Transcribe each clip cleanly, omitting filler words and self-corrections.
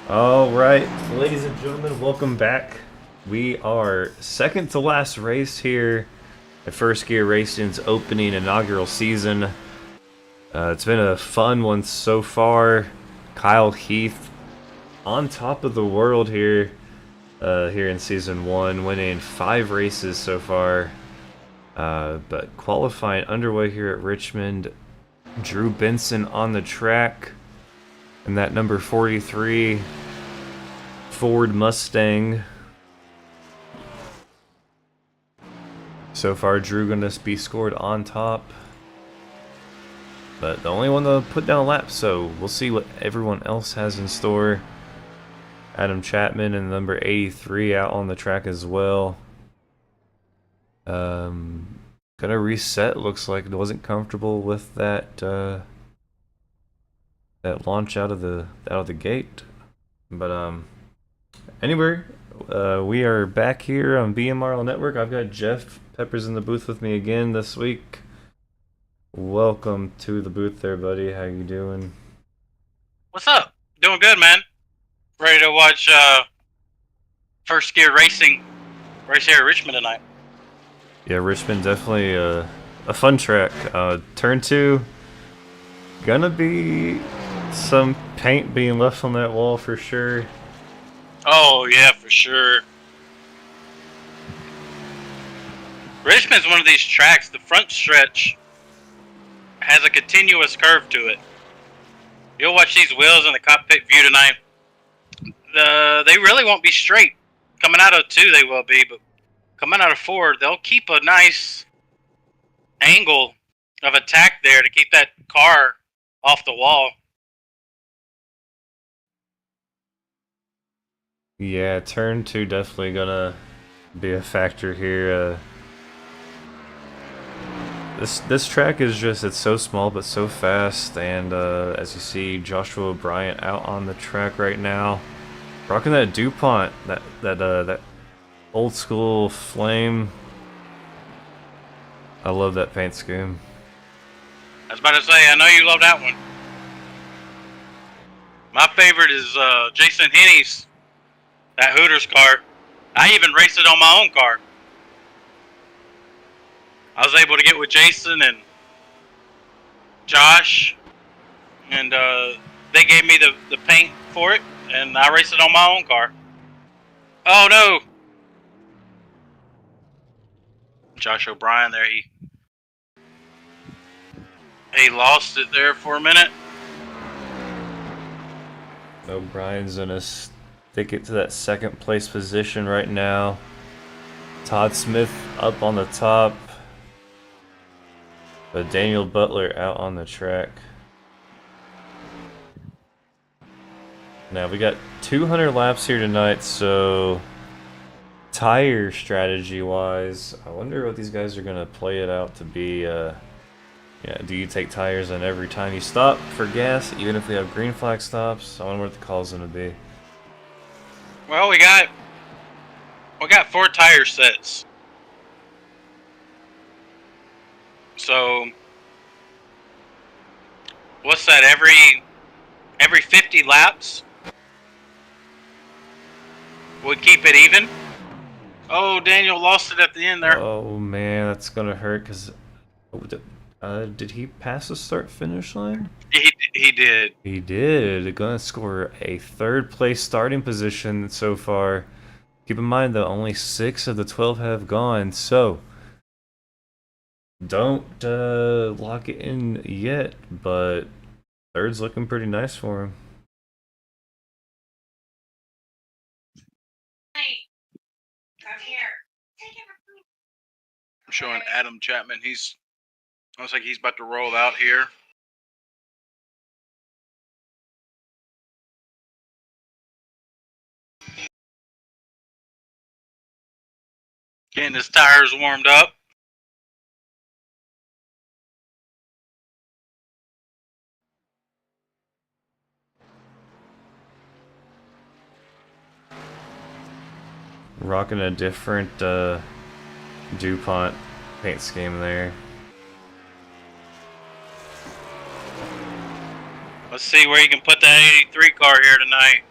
All right, ladies and gentlemen, welcome back. We are second to last race here at First Gear Racing's opening inaugural season. It's been a fun one so far. Kyle Heath on top of the world here in season one, winning 5 races so far. But qualifying underway here at Richmond. Drew Benson on the track, and that number 43 Ford Mustang. So far, Drew gonna be scored on top, but the only one to put down a lap. So we'll see what everyone else has in store. Adam Chapman and number 83 out on the track as well. Gonna reset. Looks like it wasn't comfortable with that that launch out of the gate, but anyway, we are back here on BMRL Network. I've got Jeff Peppers in the booth with me again this week. Welcome to the booth there, buddy. How you doing? What's up? Doing good, man. Ready to watch First Gear Racing race here at Richmond tonight. Yeah, Richmond definitely a fun track. Turn 2, gonna be some paint being left on that wall for sure. Oh, yeah, for sure. Richmond's one of these tracks, the front stretch has a continuous curve to it. You'll watch these wheels in the cockpit view tonight. They really won't be straight. Coming out of 2, they will be, but coming out of 4, they'll keep a nice angle of attack there to keep that car off the wall. Yeah, turn 2 definitely gonna be a factor here. This track is it's so small but so fast, and as you see, Joshua Bryant out on the track right now, rocking that DuPont, that old school flame. I love that paint scheme. I was about to say, I know you love that one. My favorite is Jason Henney's, that Hooters car. I even raced it on my own car. I was able to get with Jason and Josh, and they gave me the paint for it, and I raced it on my own car. Oh no! Josh O'Brien there, he lost it there for a minute. O'Brien's gonna stick it to that second place position right now. Todd Smith up on the top, but Daniel Butler out on the track. Now we got 200 laps here tonight, so tire strategy wise, I wonder what these guys are gonna play it out to be. Yeah, do you take tires on every time you stop for gas, even if we have green flag stops? I wonder what the call's gonna be. Well, we got 4 tire sets. So what's that? Every 50 laps would keep it even. Oh, Daniel lost it at the end there. Oh man, that's gonna hurt because did he pass the start finish line? He did. He did. Gonna score a 3rd place starting position so far. Keep in mind though, only 6 of the 12 have gone, so don't lock it in yet, but 3rd's looking pretty nice for him. I'm showing Adam Chapman. Looks like he's about to roll out here. Getting his tires warmed up. Rocking a different DuPont paint scheme there. Let's see where you can put that 83 car here tonight.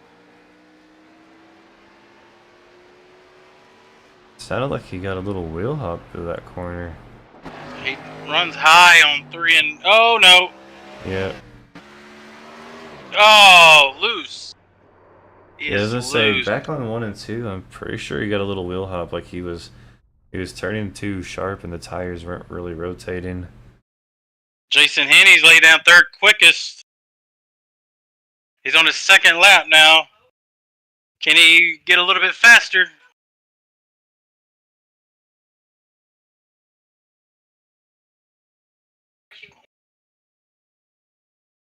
Sounded like he got a little wheel hop through that corner. He runs high on 3 and... Oh, no. Yeah. Oh, loose. He Yeah, as is I say, loose. back on 1 and 2, I'm pretty sure he got a little wheel hop, like he was turning too sharp and the tires weren't really rotating. Jason Henney's laid down third quickest. He's on his second lap now. Can he get a little bit faster?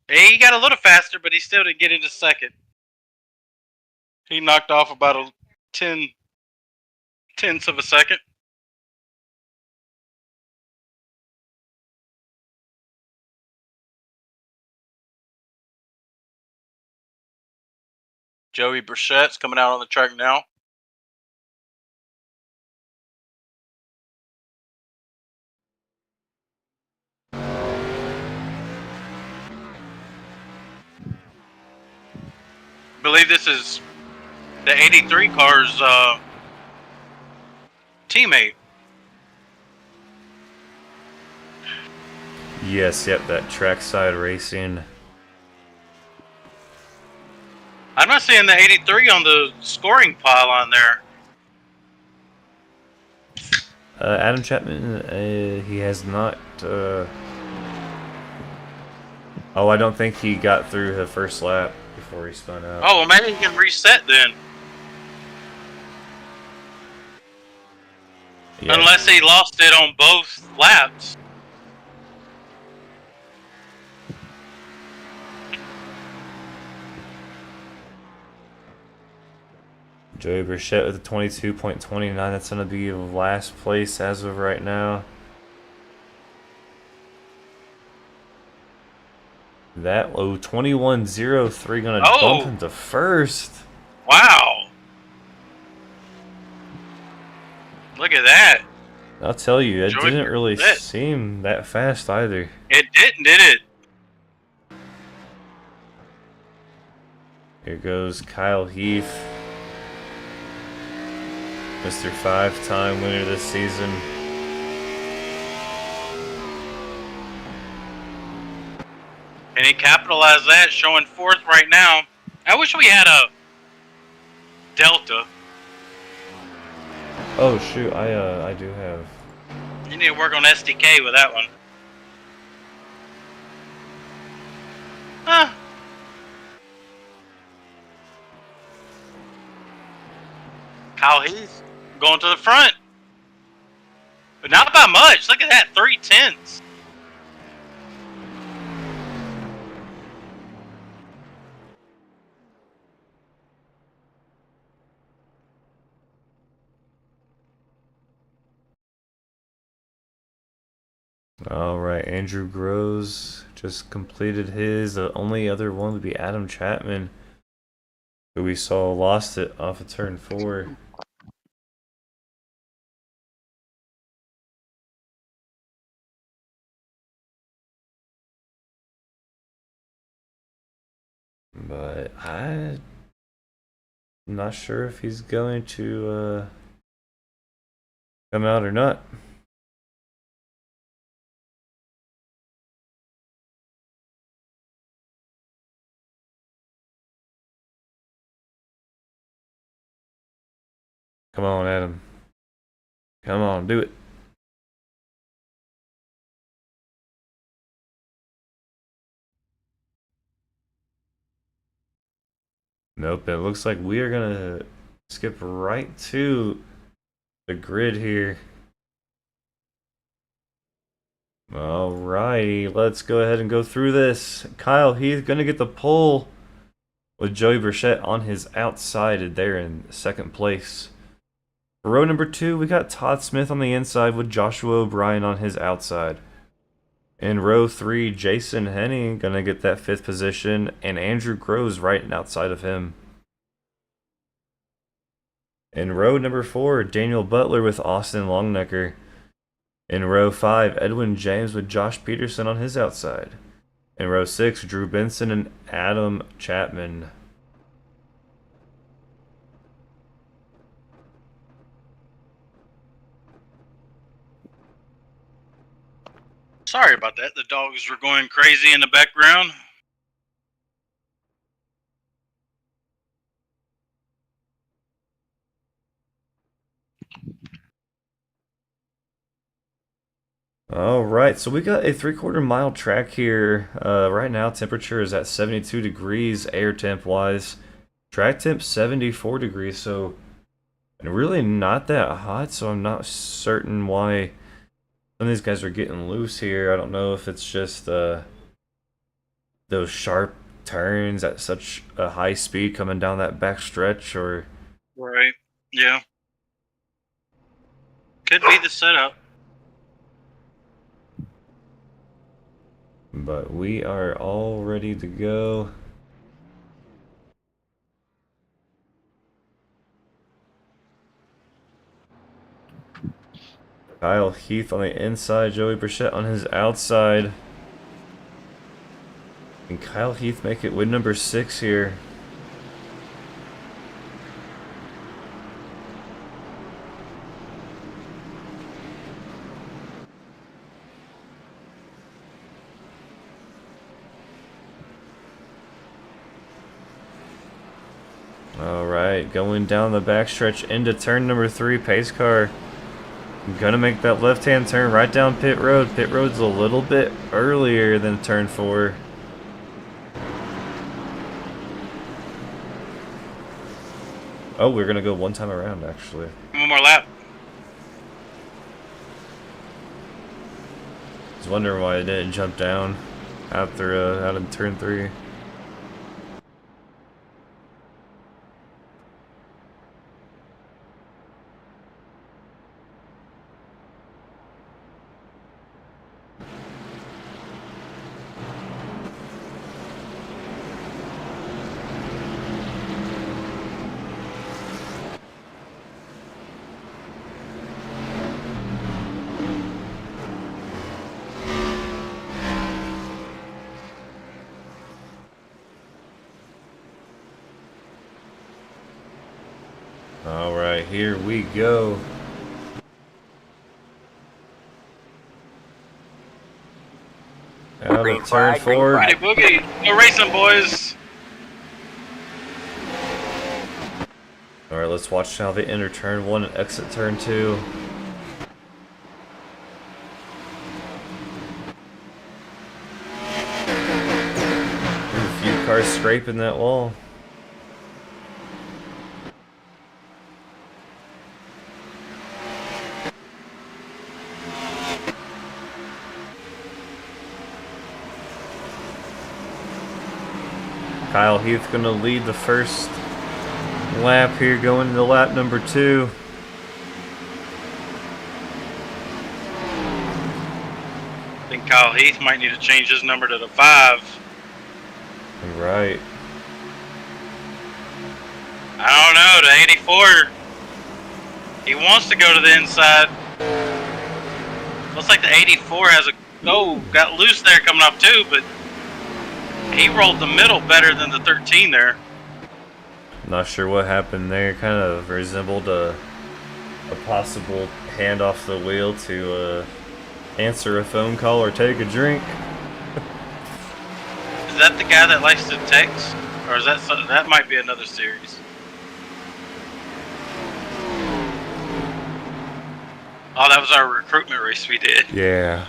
He got a little faster, but he still didn't get into second. He knocked off about a 10 tenths of a second. Joey Burchett's coming out on the track now. I believe this is the 83 car's teammate. Yes, yep, that trackside racing. I'm not seeing the 83 on the scoring pile on there. Adam Chapman, he has not. Oh, I don't think he got through the first lap before he spun out. Oh, well, maybe he can reset then. Yeah. Unless he lost it on both laps. Joey Burchett with a 22.29. That's going to be last place as of right now. That low 21.03 going to bump into first. Wow. Look at that. I'll tell you, it Joey didn't really Burchett. seem that fast either. It didn't, did it? Here goes Kyle Heath, Mr. 5-time winner this season. And he capitalized that, showing fourth right now. I wish we had a Delta. Oh shoot, I do have. You need to work on SDK with that one. Huh. Kyle Heath going to the front. But not by much. Look at that, 3/10. Alright, Andrew Groves just completed his. The only other one would be Adam Chapman, who we saw lost it off of turn 4. But I'm not sure if he's going to come out or not. Come on, Adam. Come on, do it. Nope, it looks like we are gonna skip right to the grid here. Alrighty, let's go ahead and go through this. Kyle Heath gonna get the pole with Joey Burchett on his outside there in second place. For row number 2, we got Todd Smith on the inside with Joshua O'Brien on his outside. In row 3, Jason Henney gonna get that 5th position, and Andrew Groves right outside of him. In row number 4, Daniel Butler with Austin Longnecker. In row 5, Edwin James with Josh Peterson on his outside. In row 6, Drew Benson and Adam Chapman. Sorry about that. The dogs were going crazy in the background. All right, so we got a 3/4 mile track here. Right now, temperature is at 72 degrees, air temp wise. Track temp 74 degrees, so really not that hot. So I'm not certain why some of these guys are getting loose here. I don't know if it's just those sharp turns at such a high speed coming down that back stretch, or Right. Yeah. Could be the setup. but we are all ready to go. Kyle Heath on the inside, Joey Burchett on his outside. And Kyle Heath make it win number 6 here. Alright, going down the backstretch into turn number 3, pace car. Gonna make that left-hand turn right down pit road. Pit road's a little bit earlier than turn 4. Oh, we're gonna go one time around, actually. One more lap. I was wondering why it didn't jump down after out in turn 3. Alright, here we go. Out of turn 4. Hey, Boogie. No racing, boys. Alright, let's watch how they enter turn 1 and exit turn 2. A few cars scraping that wall. Kyle Heath gonna lead the first lap here, going into lap number 2. I think Kyle Heath might need to change his number to the 5. Right. I don't know, the 84. He wants to go to the inside. Looks like the 84 has a got loose there coming off too, but he rolled the middle better than the 13 there. Not sure what happened there. Kind of resembled a possible hand off the wheel to answer a phone call or take a drink. Is that the guy that likes to text, or is that that might be another series? Oh, that was our recruitment race we did. Yeah.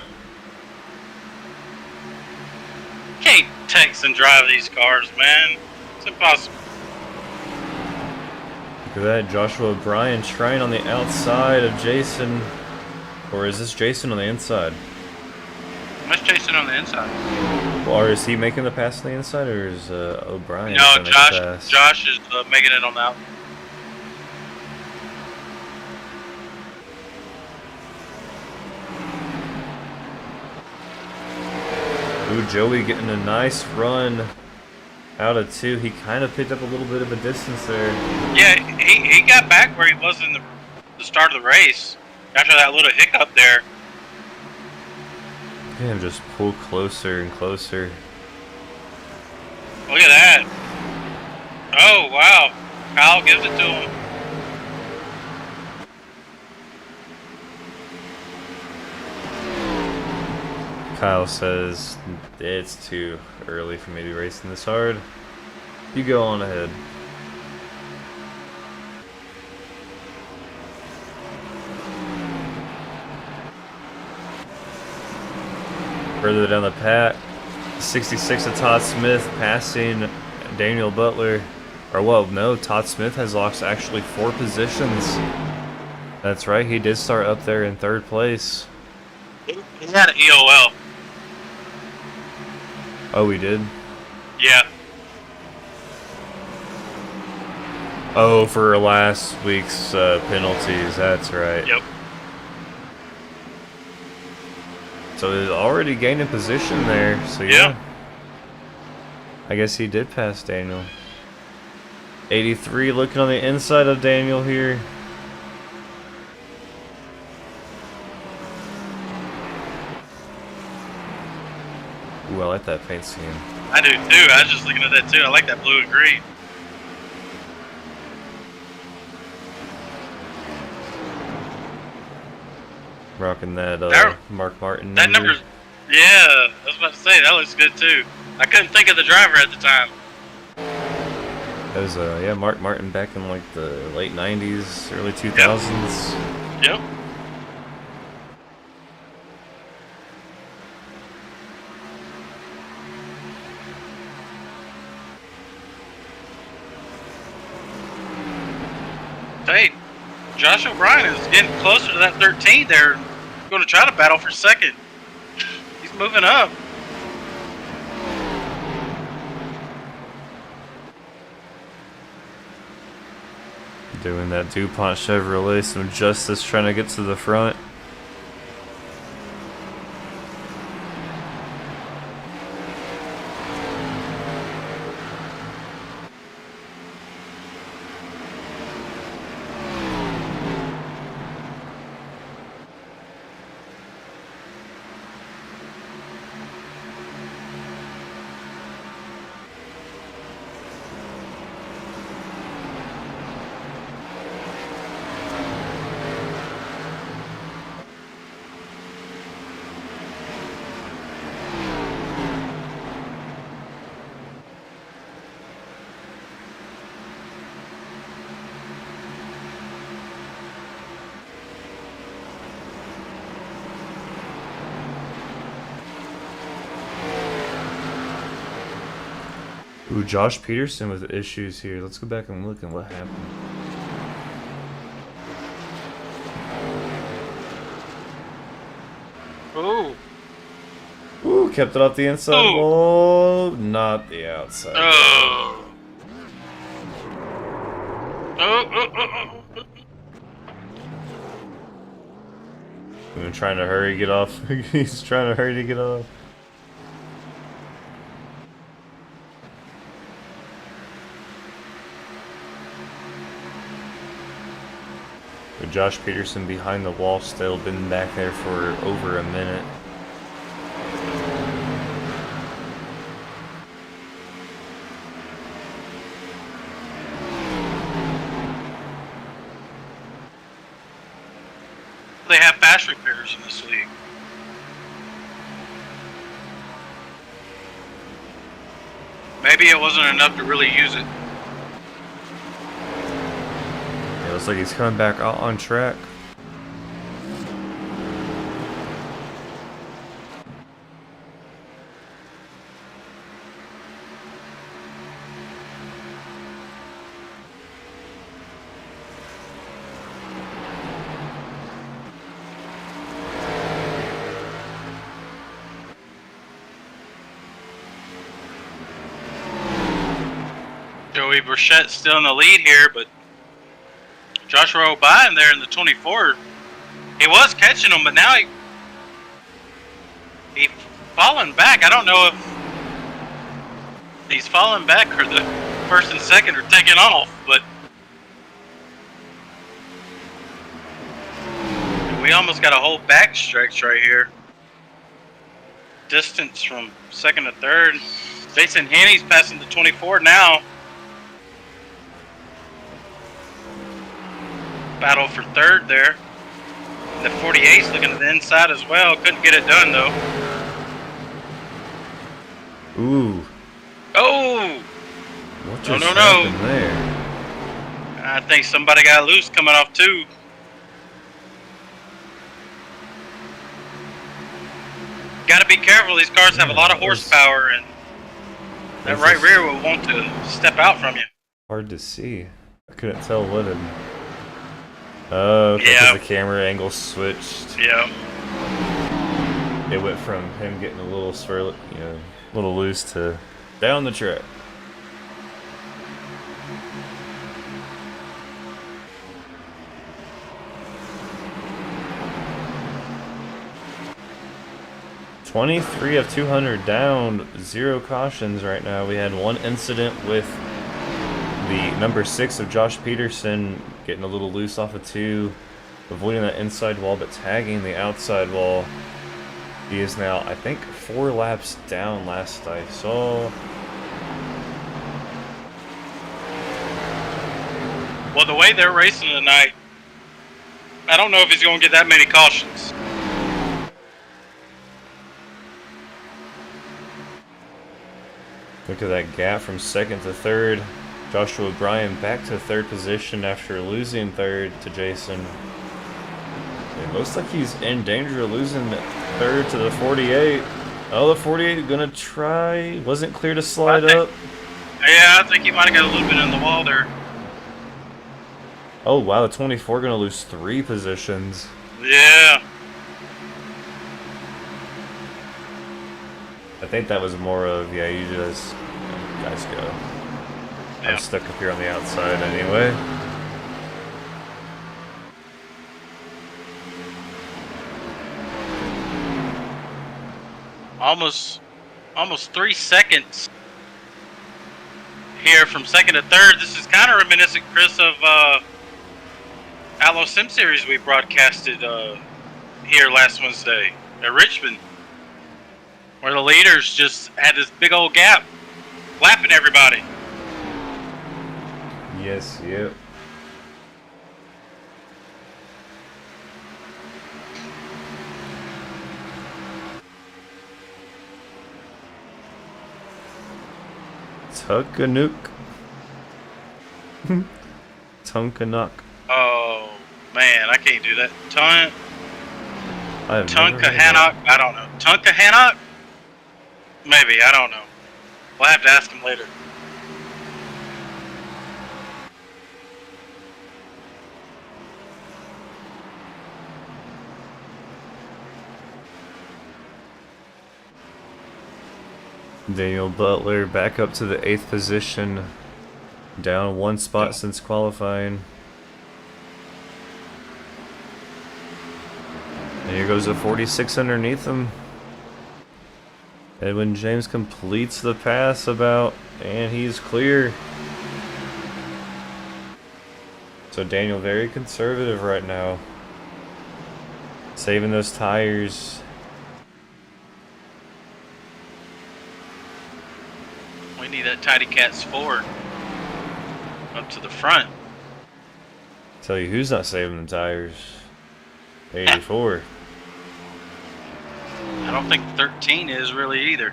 Can't text and drive these cars, man. It's impossible. Look at that, Joshua O'Brien trying on the outside of Jason. Or is this Jason on the inside? Let's Jason on the inside. Or is he making the pass on the inside, or is O'Brien? No, Josh is making it on the out. Ooh, Joey getting a nice run out of 2. He kind of picked up a little bit of a distance there. Yeah, he got back where he was in the start of the race after that little hiccup there. Look at him just pull closer and closer. Look at that. Oh, wow. Kyle gives it to him. Kyle says it's too early for me to be racing this hard. You go on ahead. Further down the pack, 66 of Todd Smith passing Daniel Butler. Or, well, no, Todd Smith has lost actually 4 positions. That's right, he did start up there in 3rd place. He had an EOL. Oh, he did? Yeah. Oh, for last week's penalties, that's right. Yep. So he's already gaining position there, so yeah. I guess he did pass Daniel. 83 looking on the inside of Daniel here. Ooh, I like that paint scheme. I do too. I was just looking at that too. I like that blue and green. Rocking that Mark Martin That number's, yeah, I was about to say, that looks good too. I couldn't think of the driver at the time. That was yeah, Mark Martin back in like the late 90s, early 2000s. Yep. Hey, Josh O'Brien is getting closer to that 13 there. Going to try to battle for second. He's moving up. Doing that DuPont Chevrolet, some justice trying to get to the front. Ooh, Josh Peterson with issues here. Let's go back and look at what happened. Ooh. Ooh, kept it off the inside. Ooh. Oh, not the outside. Oh. Oh. I'm trying to hurry get off. He's trying to hurry to get off. With Josh Peterson behind the wall still, been back there for over a minute. They have fast repairs in this league. Maybe it wasn't enough to really use it. It looks like he's coming back out on track. Joey Burchett's still in the lead here, but Joshua O'Brien there in the 24, he was catching him, but now he falling back. I don't know if he's falling back or the first and second are taking off, but we almost got a whole back stretch right here. Distance from second to third. Jason Henney's passing the 24 now. Battle for third there. The 48's looking to the inside as well. Couldn't get it done though. Ooh. Oh! What No, just no, happened no. there? I think somebody got loose coming off too. Got to be careful. These cars have a lot of horsepower, and that right rear will want to step out from you. Hard to see. I couldn't tell what had... Oh, okay, because the camera angle switched. Yeah. It went from him getting a little swirl, you know, a little loose to down the track. "23 of 200 down, 0 cautions right now." We had one incident with the number 6 of Josh Peterson getting a little loose off of 2, avoiding that inside wall but tagging the outside wall. He is now, I think, 4 laps down last I saw. Well, the way they're racing tonight, I don't know if he's going to get that many cautions. Look at that gap from 2nd to 3rd. Joshua Bryan back to 3rd position after losing 3rd to Jason. It looks like he's in danger of losing 3rd to the 48. Oh, the 48 gonna try. Wasn't clear to slide up. Yeah, I think he might have got a little bit in the wall there. Oh, wow, the 24 gonna lose 3 positions. Yeah. I think that was more of, yeah, you just, guys go. Yeah. I'm stuck up here on the outside anyway. Almost 3 seconds here from 2nd to 3rd. This is kind of reminiscent, Chris, of Outlaw Sim Series we broadcasted here last Wednesday at Richmond, where the leaders just had this big old gap, lapping everybody. Yes, yep. Tunkanook. Tunkanuk. Oh man, I can't do that. Tunkahanok. I don't know. Tunkahanok? Maybe, I don't know. We'll have to ask him later. Daniel Butler back up to the 8th position, down 1 spot since qualifying. And here goes a 46 underneath him. Edwin James completes the pass and he's clear. So Daniel very conservative right now, saving those tires. We need that Tidy Cats forward up to the front. Tell you who's not saving the tires. 84. I don't think 13 is really either.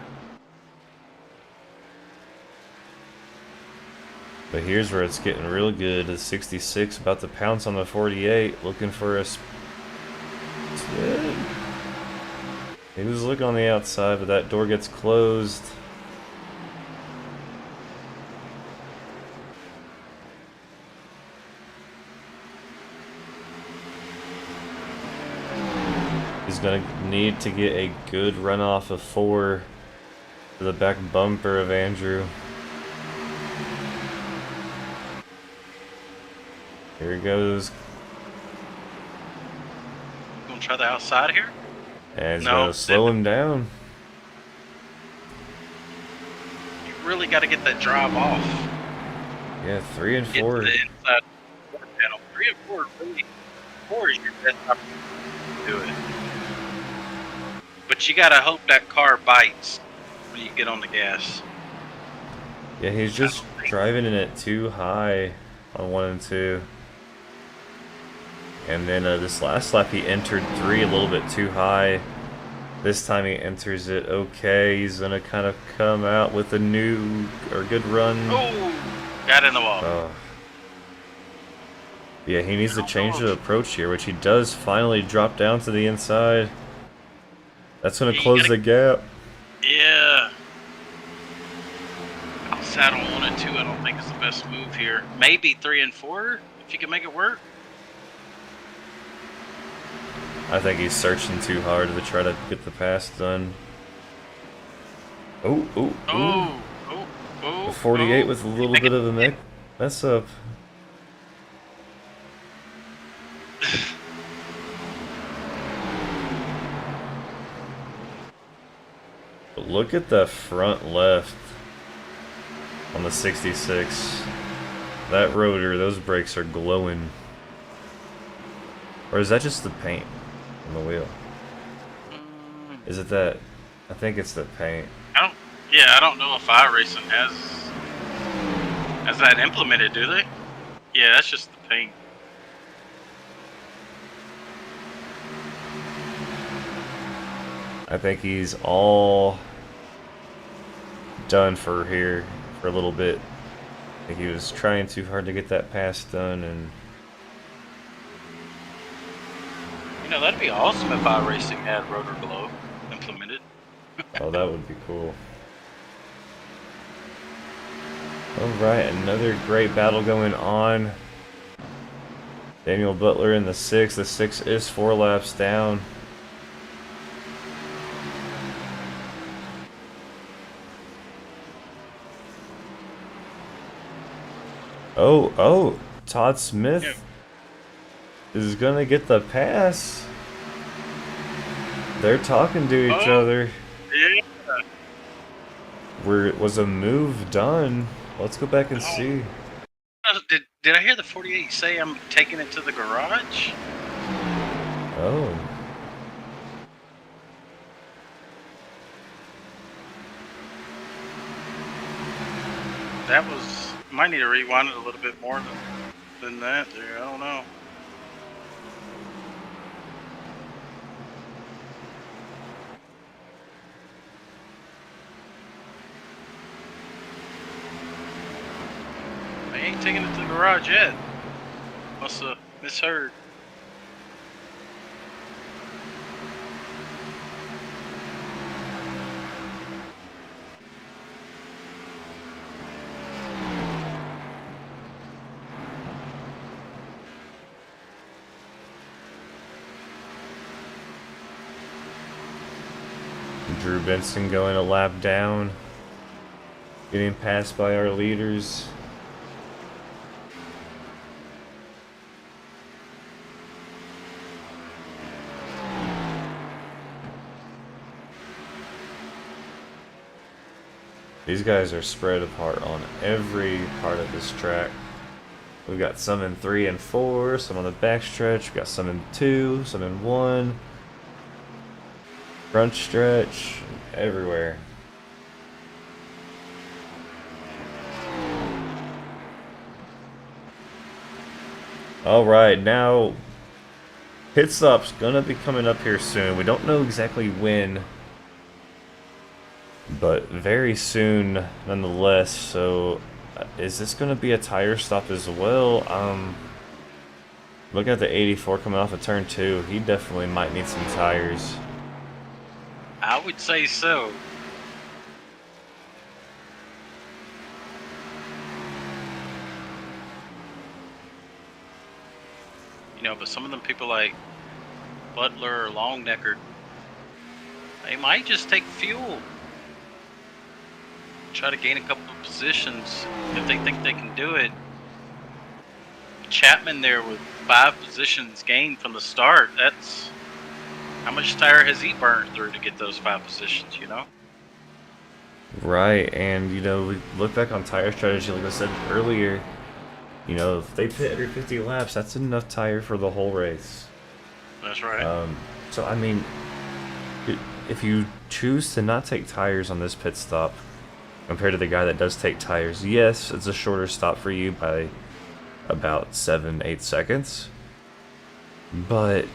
But here's where it's getting real good. The 66 about to pounce on the 48, looking for a... He was looking on the outside, but that door gets closed. He's going to need to get a good runoff of 4 to the back bumper of Andrew. Here he goes. Gonna try the outside here? And he's going to slow him down. You really got to get that drive off. Yeah, 3 and 4. Get to the inside panel. 3 and 4 really. 4 is your best opportunity to do it. But you got to hope that car bites when you get on the gas. Yeah, he's just driving in it too high on 1 and 2. And then this last lap he entered 3 a little bit too high. This time he enters it okay. He's gonna kind of come out with a new or good run. Oh, got in the wall. Yeah, he needs to change the approach here, which he does finally drop down to the inside. That's gonna close the gap. Yeah. Outside on 1 and 2, I don't think it's the best move here. Maybe 3 and 4, if you can make it work. I think he's searching too hard to try to get the pass done. Oh, oh, oh. The 48 with a little bit of a mess up. But look at the front left on the 66. That rotor, those brakes are glowing. Or is that just the paint on the wheel? Is it that? I think it's the paint. I don't know if iRacing has that implemented, do they? Yeah, that's just the paint. I think he's all done for here for a little bit. I think he was trying too hard to get that pass done, and you know, that'd be awesome if iRacing had rotor glow implemented. Oh, that would be cool. Alright, another great battle going on. Daniel Butler in the 6. The 6 is 4 laps down. Oh, Todd Smith is gonna get the pass. They're talking to each other. Yeah. Was a move done? Let's go back and see. Did I hear the 48 say I'm taking it to the garage? Oh. That was... Might need to rewind it a little bit more than that there. I don't know. They ain't taking it to the garage yet. Must have misheard. Drew Benson going a lap down, getting passed by our leaders. These guys are spread apart on every part of this track. We've got some in 3 and 4, some on the backstretch, we've got some in 2, some in 1. Front stretch, everywhere. Alright, now pit stop's gonna be coming up here soon. We don't know exactly when, but very soon nonetheless. So is this gonna be a tire stop as well? Looking at the 84 coming off of turn 2, he definitely might need some tires. I would say so. You know, but some of them people like Butler or Longnecker, they might just take fuel. Try to gain a couple of positions if they think they can do it. Chapman there with 5 positions gained from the start. That's... How much tire has he burned through to get those 5 positions, you know? Right, and you know, we look back on tire strategy, like I said earlier, you know, if they pit every 50 laps, that's enough tire for the whole race. That's right. So, I mean, if you choose to not take tires on this pit stop, compared to the guy that does take tires, yes, it's a shorter stop for you by about 7-8 seconds, but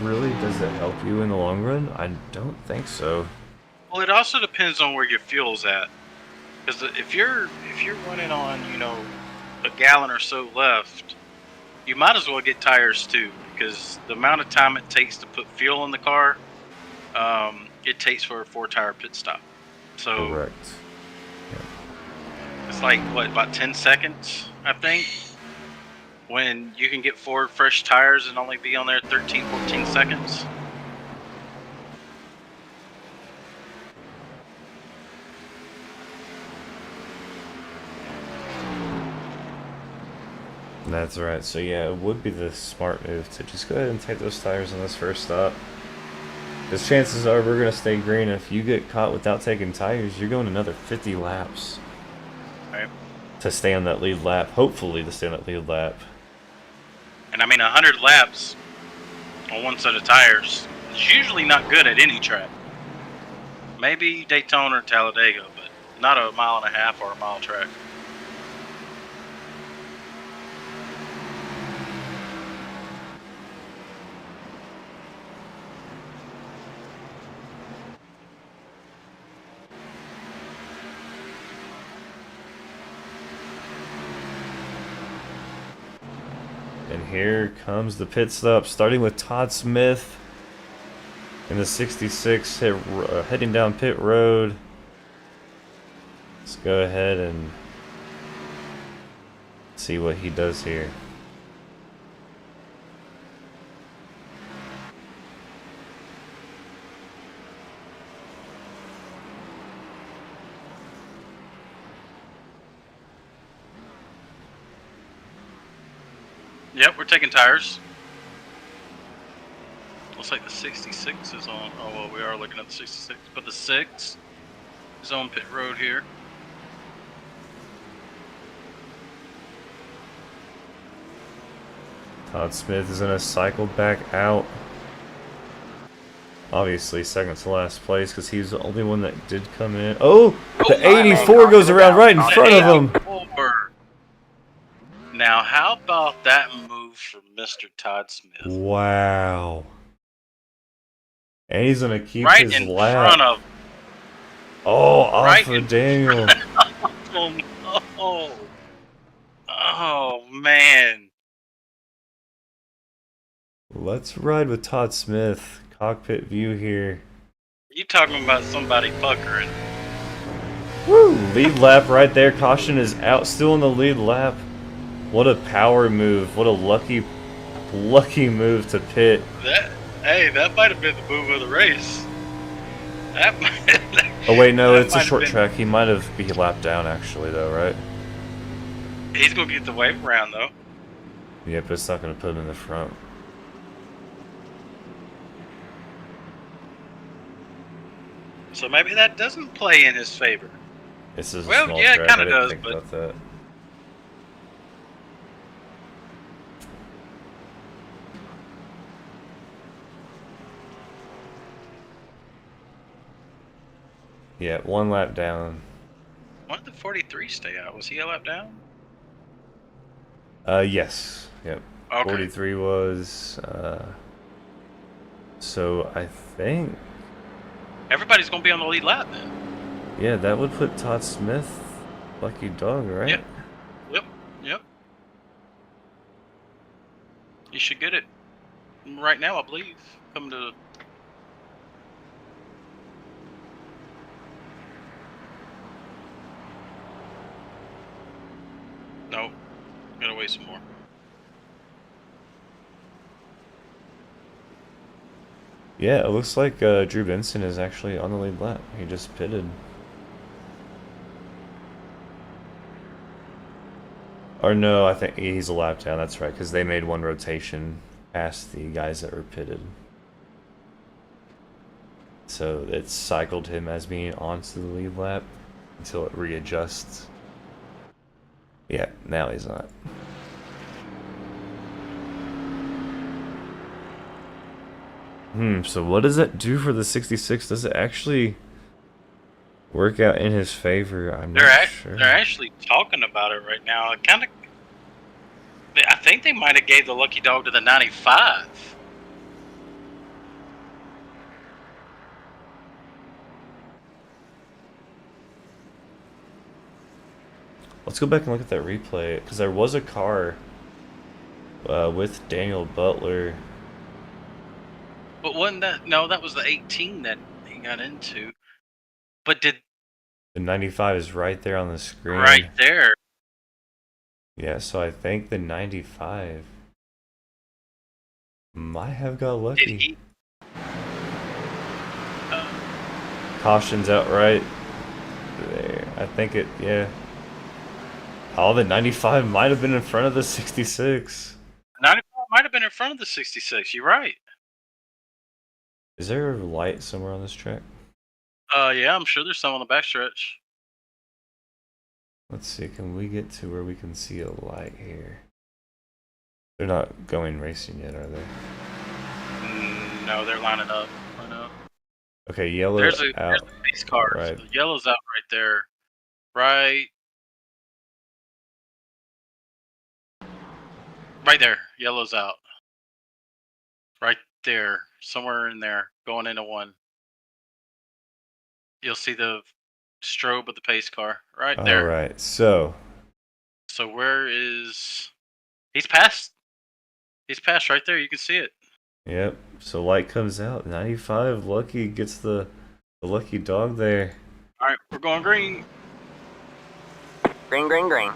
really, does it help you in the long run? I don't think so. Well, it also depends on where your fuel's at. Because if you're running on, a gallon or so left, you might as well get tires too. Because the amount of time it takes to put fuel in the car, it takes for a 4-tire pit stop. So Correct. it's like what, about 10 seconds, I think, when you can get 4 fresh tires and only be on there 13, 14 seconds. That's right. So yeah, it would be the smart move to just go ahead and take those tires on this first stop. Because chances are we're going to stay green. If you get caught without taking tires, you're going another 50 laps. Right. To stay on that lead lap. Hopefully to stay on that lead lap. And I mean, 100 laps on one set of tires is usually not good at any track. Maybe Daytona or Talladega, but not a 1.5 mile or a mile track. And here comes the pit stop, starting with Todd Smith in the 66, heading down pit road. Let's go ahead and see what he does here. Yep, we're taking tires. Looks like the 66 is on. Oh, well, we are looking at the 66, but the 6 is on pit road here. Todd Smith is going to cycle back out. Obviously, second to last place because he's the only one that did come in. Oh, the 84 goes around right in front of him. Now, how about that move from Mr. Todd Smith? Wow. And he's going to keep right his in lap. Front of, oh, off right of Daniel. Oh, no. Oh, man. Let's ride with Todd Smith. Cockpit view here. You talking about somebody puckering. Woo! Lead lap right there. Caution is out. Still in the lead lap. What a power move. What a lucky move to pit. That might have been the move of the race. Oh wait, no, it's a short track. He might have been lapped down actually though, right? He's gonna get the wave around though. Yeah, but it's not gonna put him in the front. So maybe that doesn't play in his favor. This is well, a small yeah, track. it kind I of didn't does, think but about that. Yeah, 1 lap down. Why did the 43 stay out? Was he a lap down? Yes. Yep. Okay. 43 was, so I think... Everybody's going to be on the lead lap then. Yeah, that would put Todd Smith lucky dog, right? Yep. He should get it right now, I believe. Come to... Nope. Gotta wait some more. Yeah, it looks like Drew Benson is actually on the lead lap. He just pitted. Or no, I think he's a lap down. That's right, because they made 1 rotation past the guys that were pitted. So it cycled him as being onto the lead lap until it readjusts. Yeah, now he's not. So what does that do for the 66? Does it actually work out in his favor? I'm not sure. They're actually talking about it right now. I think they might have gave the lucky dog to the 95. Let's go back and look at that replay, because there was a car with Daniel Butler. But wasn't that... No, that was the 18 that he got into. But did... The 95 is right there on the screen. Right there. Yeah, so I think the 95 might have got lucky. Did he... Caution's out right there. I think it, yeah. Oh, the 95 might have been in front of the 66. 95 might have been in front of the 66. You're right. Is there a light somewhere on this track? Yeah, I'm sure there's some on the backstretch. Let's see, can we get to where we can see a light here? They're not going racing yet, are they? No, they're lining up. I know. Okay, yellow There's out. a pace car. Right. So the yellow's out right there. Right there. Yellow's out. Right there. Somewhere in there. Going into one. You'll see the strobe of the pace car. Right there. Alright, so where is... He's passed. He's passed right there. You can see it. yep, so light comes out. 95, Lucky gets the lucky dog there. Alright, we're going green. Green, green, green.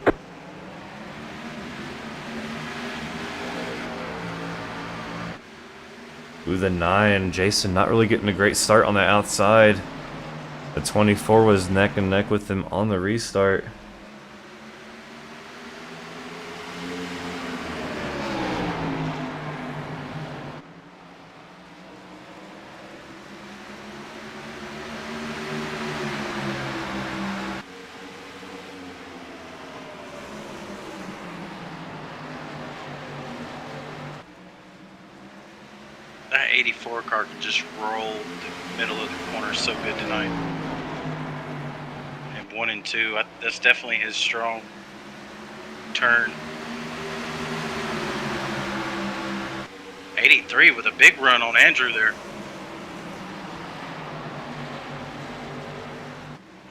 Ooh, the 9, Jason not really getting a great start on the outside. The 24 was neck and neck with him on the restart. That 84 car can just roll the middle of the corner so good tonight. And 1 and 2, that's definitely his strong turn. 83 with a big run on Andrew there.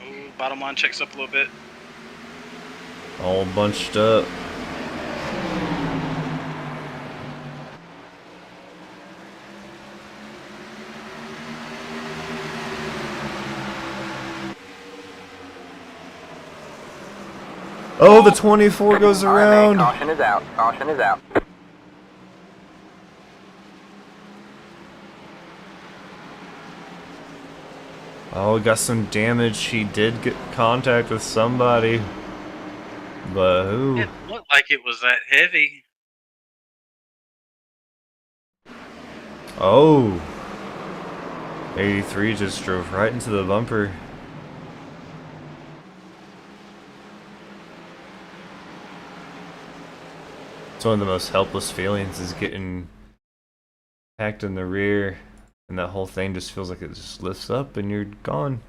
Ooh, bottom line checks up a little bit. All bunched up. Oh, the 24 goes around. Caution is out. Caution is out. Oh, got some damage. He did get contact with somebody. But who? It looked like it was that heavy. Oh. 83 just drove right into the bumper. It's one of the most helpless feelings is getting packed in the rear, and that whole thing just feels like it just lifts up and you're gone.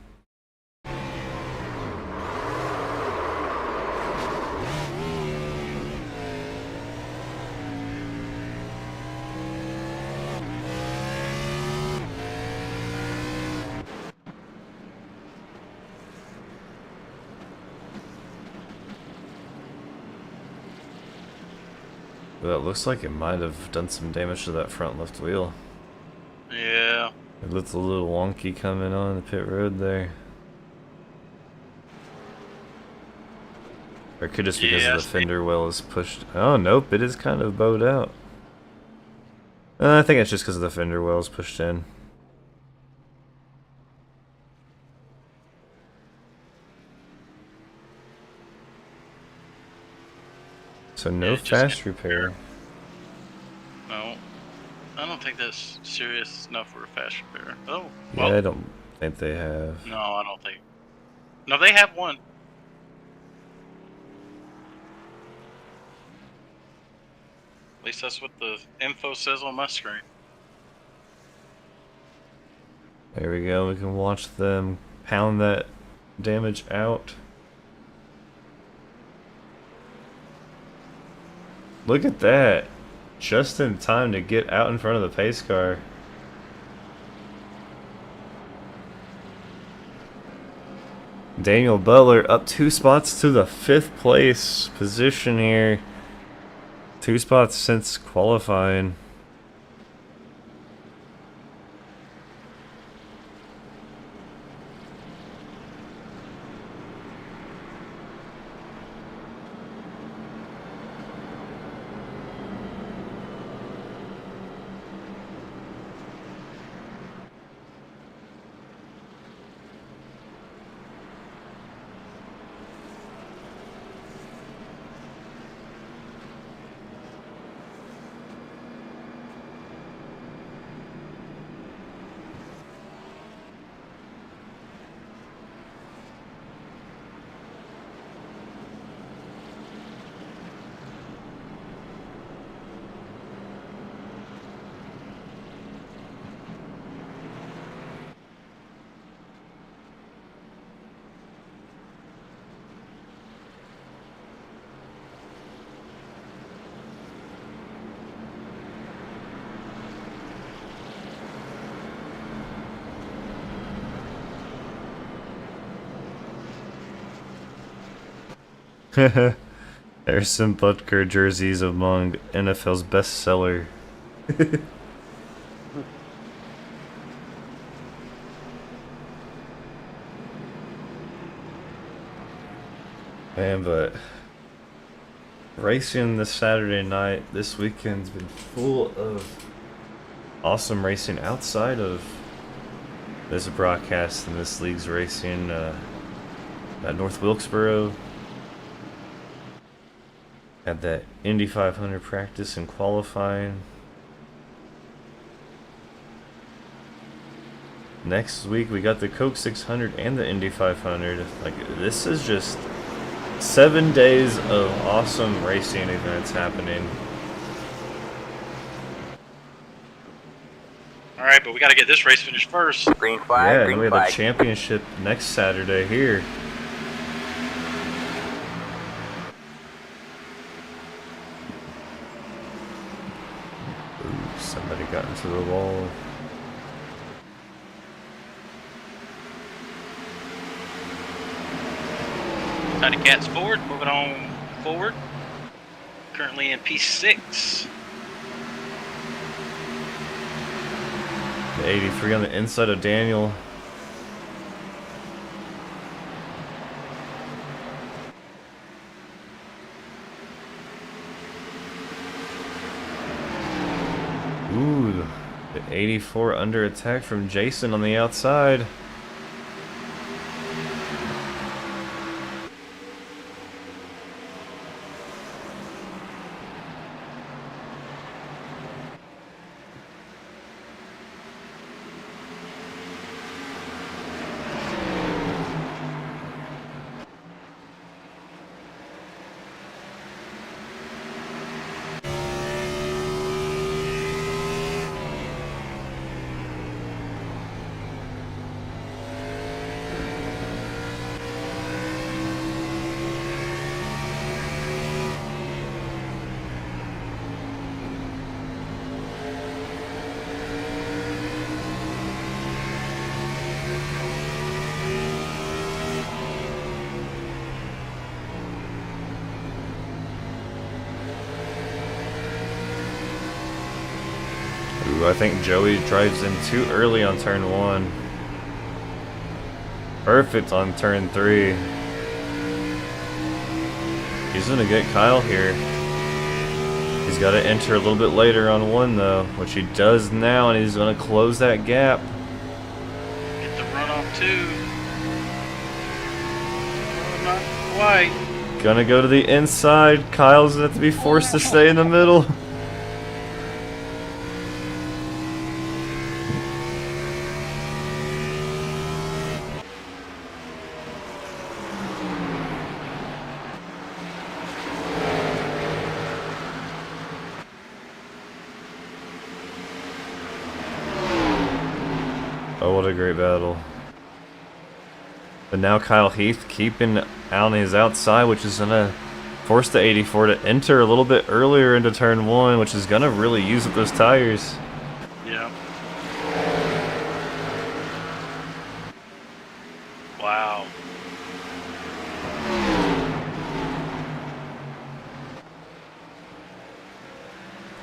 Well, it looks like it might have done some damage to that front left wheel. Yeah. It looks a little wonky coming on the pit road there. Or it could just because of the fender well is pushed. Oh, nope, it is kind of bowed out. I think it's just because of the fender well is pushed in. So no fast repair. No. I don't think that's serious enough for a fast repair. Oh. Yeah, Well, I don't think they have. no, I don't think. No, they have one. At least that's what the info says on my screen. There we go, we can watch them pound that damage out. Look at that. Just in time to get out in front of the pace car. Daniel Butler up 2 spots to the 5th place position here. 2 spots since qualifying. Harrison Butker jerseys among NFL's bestseller. Man, but racing this Saturday night, this weekend's been full of awesome racing outside of this broadcast and this league's racing at North Wilkesboro. Had that Indy 500 practice and qualifying. Next week we got the Coke 600 and the Indy 500. Like, this is just 7 days of awesome racing events happening. All right, but we got to get this race finished first. Green flag, Yeah, and green we have flag. the championship next Saturday here. Ooh, somebody got into the wall. Tiny Cats forward, moving on forward. Currently in P6. The 83 on the inside of Daniel. Ooh, the 84 under attack from Jason on the outside. Ooh, I think Joey drives in too early on turn 1. Perfect on turn 3. He's gonna get Kyle here. He's got to enter a little bit later on 1 though, which he does now, and he's gonna close that gap. Get the runoff too. Oh, not quite. Gonna go to the inside. Kyle's gonna have to be forced to stay in the middle. Oh, what a great battle. But now Kyle Heath keeping on his outside, which is going to force the 84 to enter a little bit earlier into turn 1, which is going to really use up those tires. Yeah. Wow.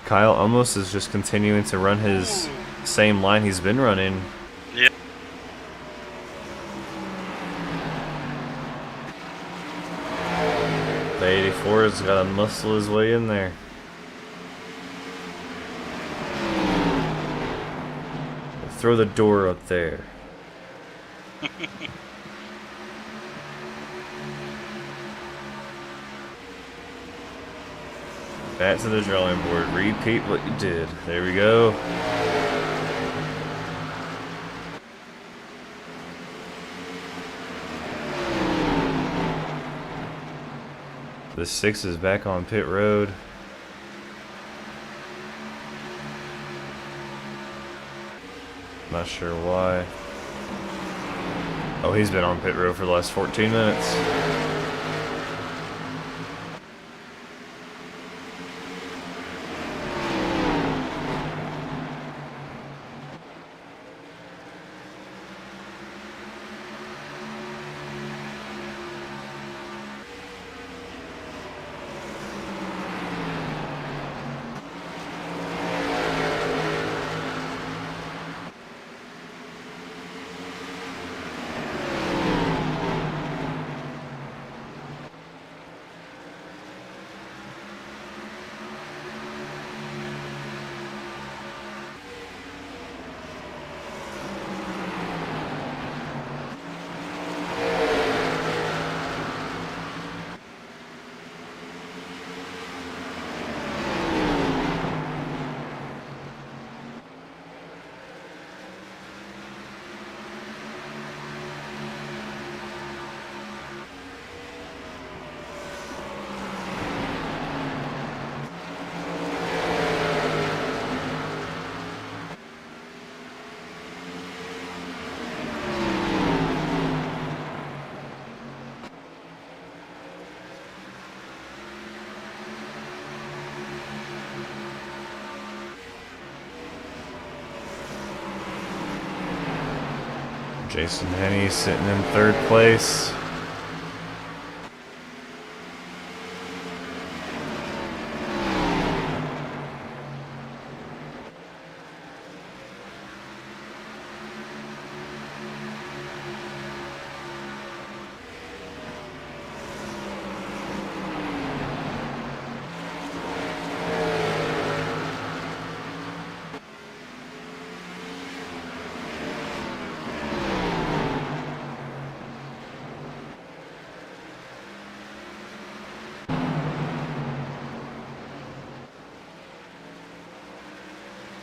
Kyle almost is just continuing to run his same line he's been running. Yeah. The 84 has got to muscle his way in there. Throw the door up there. Back to the drawing board. Repeat what you did. There we go. The 6 is back on pit road. Not sure why. Oh, he's been on pit road for the last 14 minutes. Jason Henney sitting in 3rd place.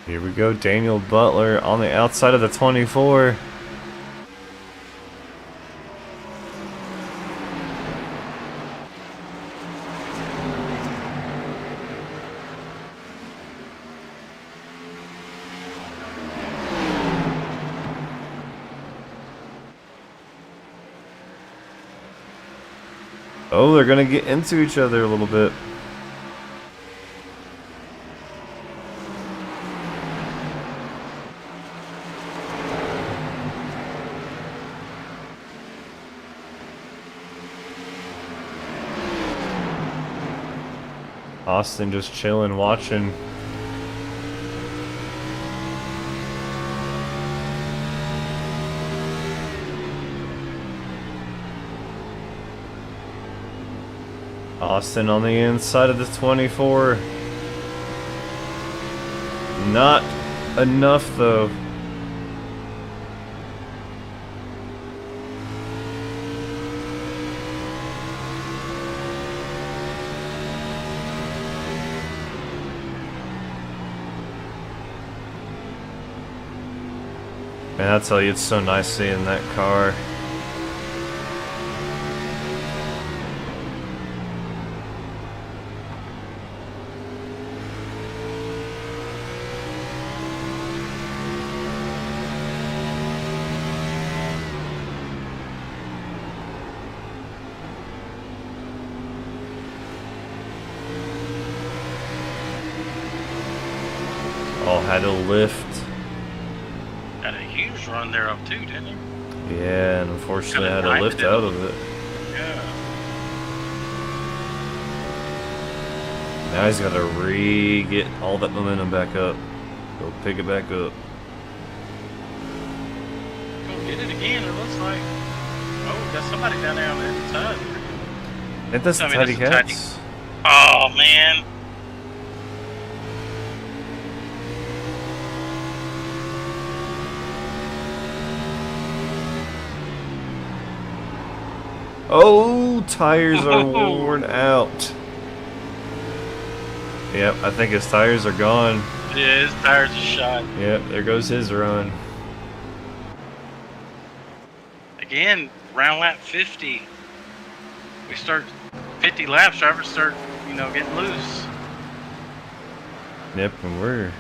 Here we go, Daniel Butler on the outside of the 24. Oh, they're gonna get into each other a little bit. Austin just chilling, watching. Austin on the inside of the 24. Not enough though. Man, I tell you, it's so nice seeing that car. All had to lift. Had a huge run there up too, didn't he? Yeah, and unfortunately I had to Kinda lift grinded out of it. Yeah. Now he's got to get all that momentum back up. Go pick it back up. Go get it again, it looks like. Oh, got somebody down there on the inside. Ain't that the Tidy Cats? Oh, man. Oh, tires are worn out. Yep, I think his tires are gone. Yeah, his tires are shot. Yep, there goes his run. Again, round lap 50. We start 50 laps, drivers start, getting loose. Yep, and we're...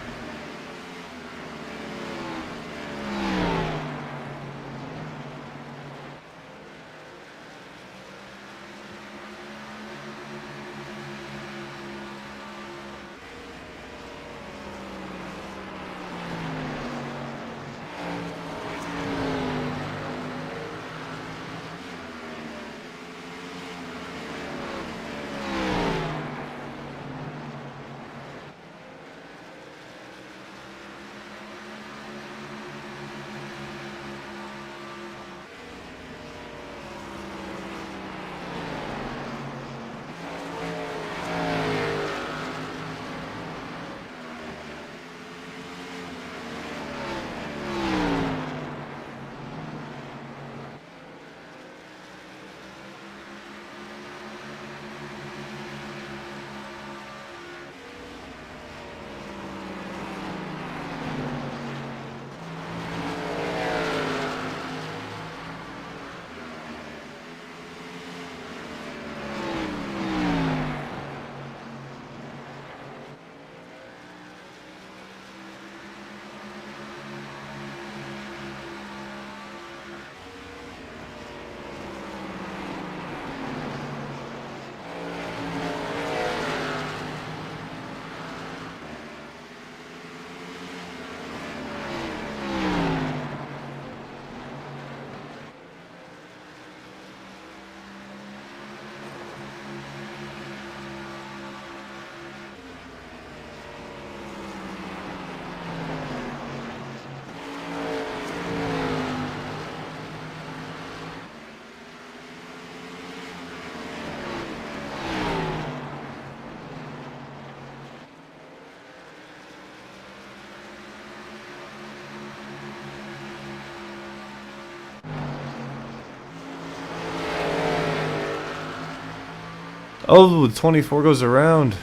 Oh, 24 goes around.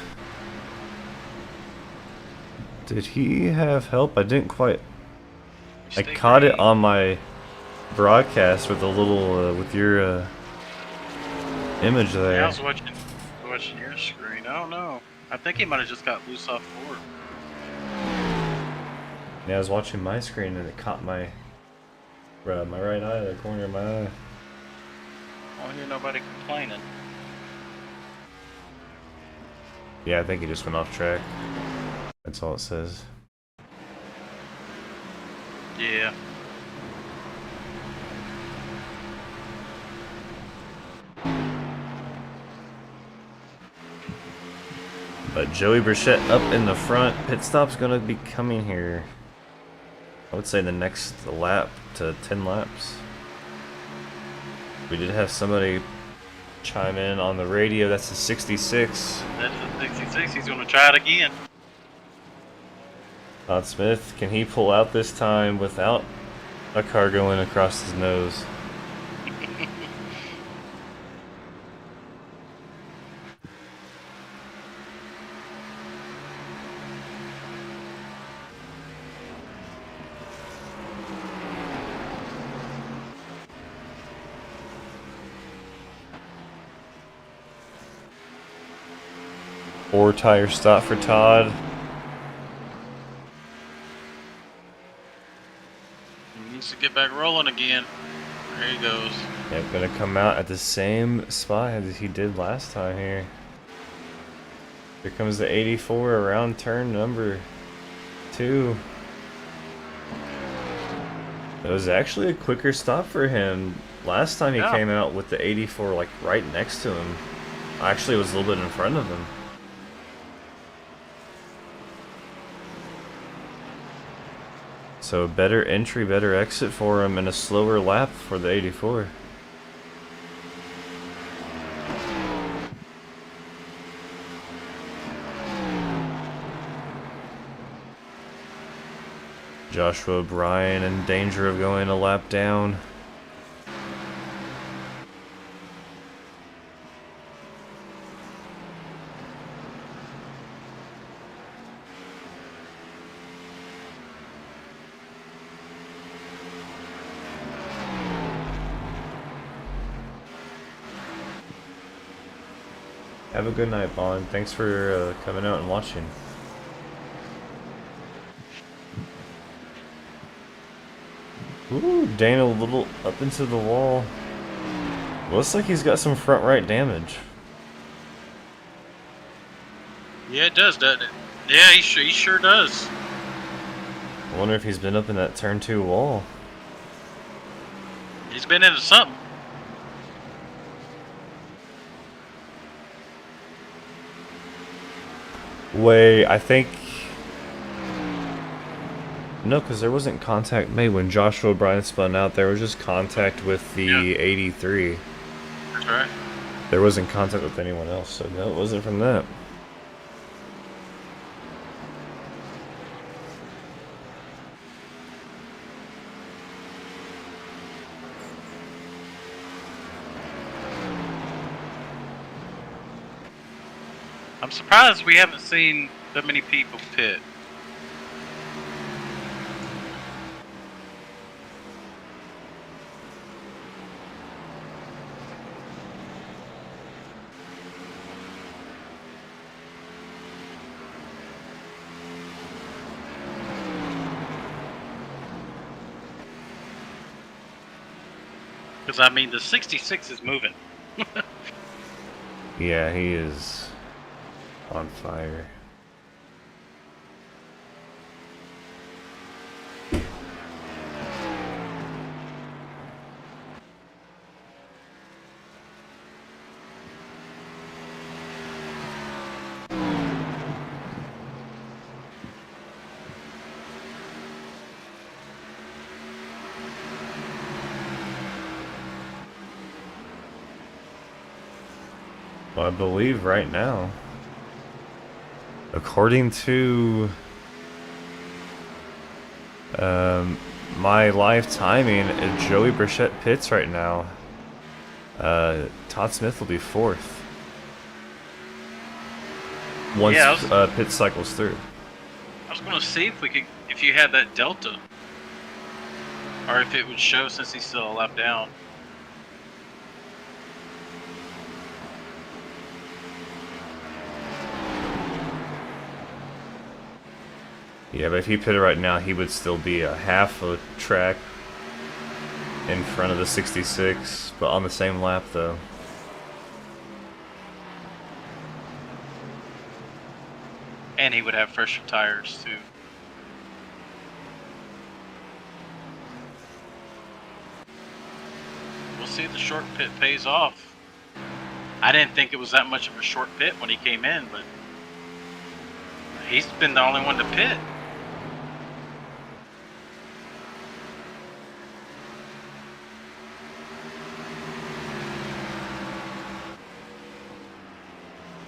Did he have help? I didn't quite... I caught it on my broadcast with a little, with your image there. Yeah, I was watching your screen. I don't know. I think he might have just got loose off four. Yeah, I was watching my screen and it caught my right eye, the corner of my eye. I don't hear nobody complaining. Yeah, I think he just went off track. That's all it says. Yeah. But Joey Burchett up in the front. Pit stop's gonna be coming here. I would say the next lap to 10 laps. We did have somebody chime in on the radio. That's the 66. That's the 66. He's going to try it again. Todd Smith, can he pull out this time without a car going across his nose? Four tire stop for Todd. He needs to get back rolling again. There he goes. Yeah, gonna come out at the same spot as he did last time here. Here comes the 84 around turn number 2. It was actually a quicker stop for him. Last time he came out with the 84 like right next to him. Actually, it was a little bit in front of him. So better entry, better exit for him, and a slower lap for the 84. Joshua O'Brien in danger of going a lap down. Have a good night, Bond. Thanks for coming out and watching. Ooh, Dana a little up into the wall. Looks like he's got some front right damage. Yeah, it does, doesn't it? Yeah, he sure does. I wonder if he's been up in that turn 2 wall. He's been into something. Wait, I think... No, because there wasn't contact made when Joshua O'Brien spun out. There was just contact with the 83. That's right. There wasn't contact with anyone else, so no, it wasn't from that. I'm surprised we haven't seen that many people pit. Because, I mean, the 66 is moving. Yeah, he is on fire. Well, I believe right now, according to my live timing, if Joey Burchett pits right now, Todd Smith will be 4th. Once pit cycles through. I was going to see if you had that delta, or if it would show since he's still a lap down. Yeah, but if he pitted right now, he would still be a half a track in front of the 66, but on the same lap though. And he would have fresher tires too. We'll see if the short pit pays off. I didn't think it was that much of a short pit when he came in, but he's been the only one to pit.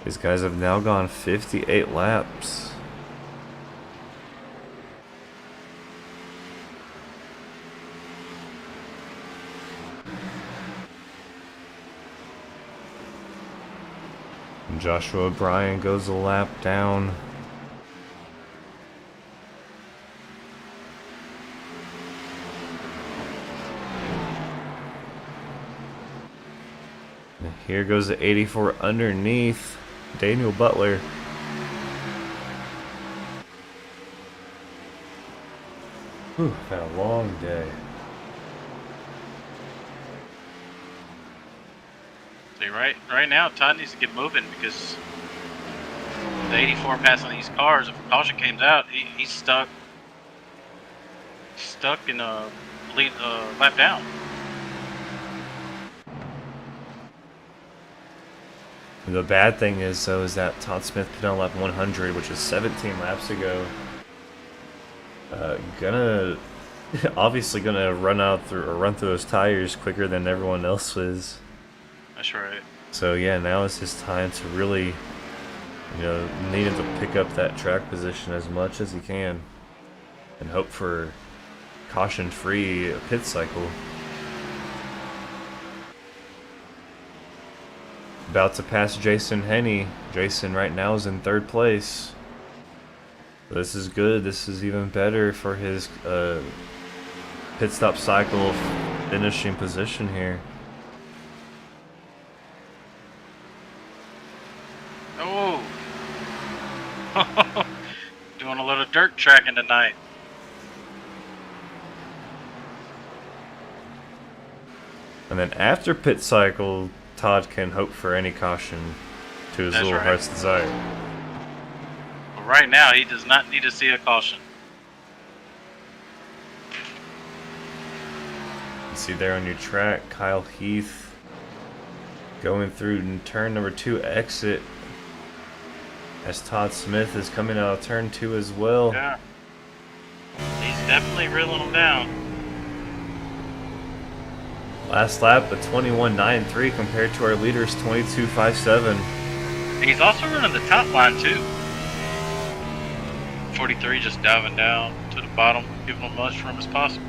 These guys have now gone 58 laps. And Joshua O'Brien goes a lap down. And here goes the 84 underneath Daniel Butler. Whew, had a long day. See, right now, Todd needs to get moving because the 84 passing these cars, if caution comes out, he's stuck in a lead lap down. The bad thing is, though, is that Todd Smith put on lap 100, which is 17 laps ago. Gonna obviously gonna run through those tires quicker than everyone else is. That's right. So yeah, now is his time to really, needing to pick up that track position as much as he can, and hope for caution-free pit cycle. About to pass Jason Henney. Jason right now is in 3rd place. This is good. This is even better for his pit stop cycle finishing position here. Oh! Doing a little dirt tracking tonight. And then after pit cycle, Todd can hope for any caution to his little heart's desire. But right now, he does not need to see a caution. You see there on your track, Kyle Heath going through turn number 2 exit as Todd Smith is coming out of turn 2 as well. Yeah. He's definitely reeling them down. Last lap, a 21.93 compared to our leader's 22.57. He's also running the top line too. 43 just diving down to the bottom, giving him as much room as possible.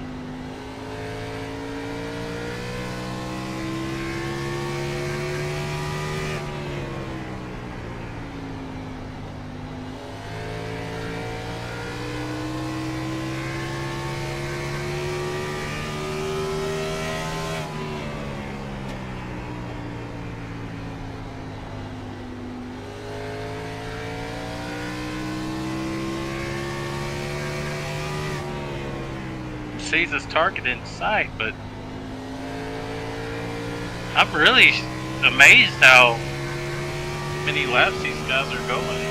Sees his target in sight, but I'm really amazed how many laps these guys are going.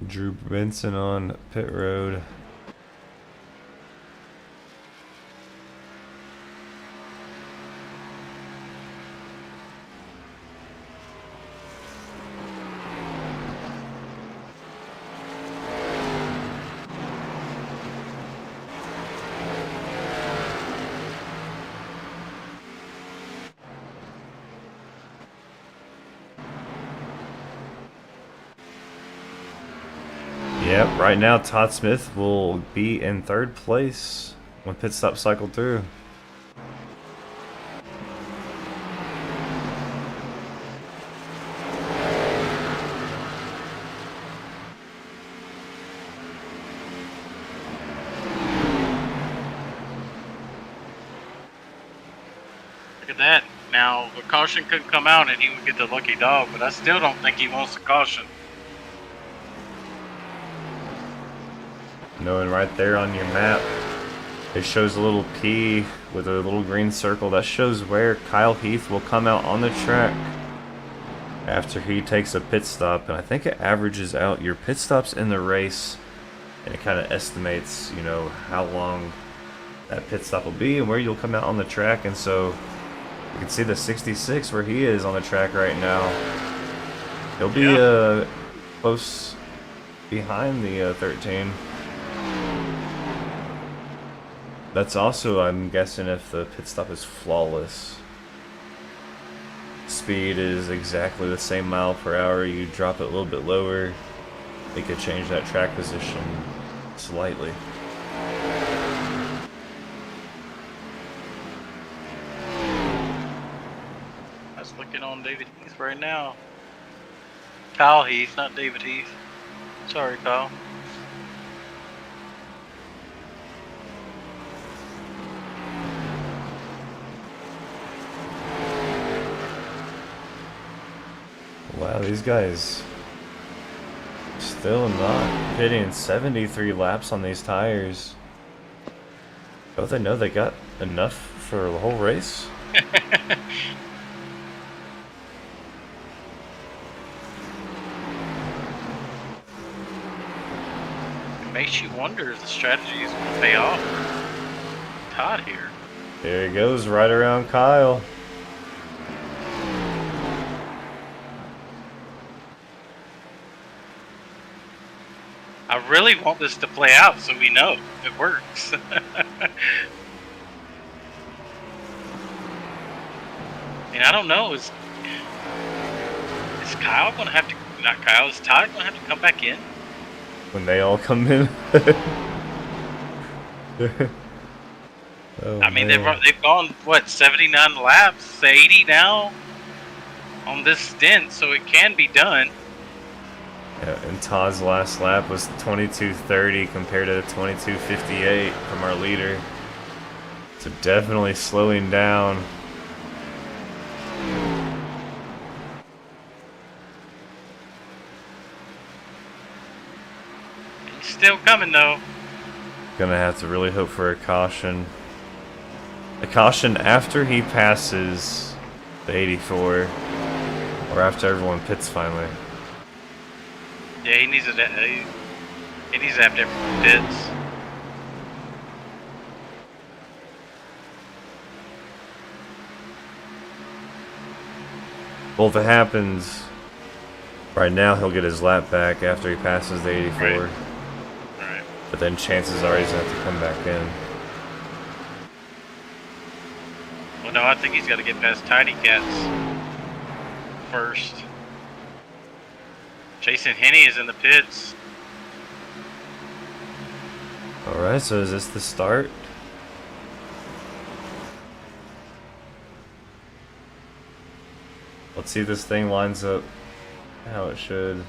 Drew Benson on pit road. Yep, right now Todd Smith will be in 3rd place when pit stop cycled through. Look at that. Now, the caution could come out and he would get the lucky dog, but I still don't think he wants the caution. Knowing right there on your map, it shows a little P with a little green circle. That shows where Kyle Heath will come out on the track after he takes a pit stop. And I think it averages out your pit stops in the race, and it kind of estimates, how long that pit stop will be and where you'll come out on the track. And so you can see the 66 where he is on the track right now. He'll be close behind the 13. That's also, I'm guessing, if the pit stop is flawless. Speed is exactly the same mile per hour. You drop it a little bit lower, it could change that track position slightly. I was looking on David Heath right now. Kyle Heath, not David Heath. Sorry, Kyle. Wow, these guys still not hitting 73 laps on these tires. Don't they know they got enough for the whole race? It makes you wonder if the strategy is going to pay off for Todd here. There he goes, right around Kyle. I really want this to play out so we know if it works. And I don't know, is Kyle going to have to, not Kyle, is Todd going to have to come back in? When they all come in. Oh, I mean, man. they've gone, what, 79 laps, 80 now on this stint, so it can be done. Yeah, and Todd's last lap was 22:30 compared to 22:58 from our leader. So definitely slowing down. He's still coming, though. Gonna have to really hope for a caution. A caution after he passes the 84, or after everyone pits finally. Yeah, he needs to have different pits. Well, if it happens right now, he'll get his lap back after he passes the 84. Right. But then chances are he's gonna have to come back in. Well, no, I think he's got to get past Tidy Cats first. Jason Henney is in the pits. Alright, so is this the start? Let's see if this thing lines up how it should.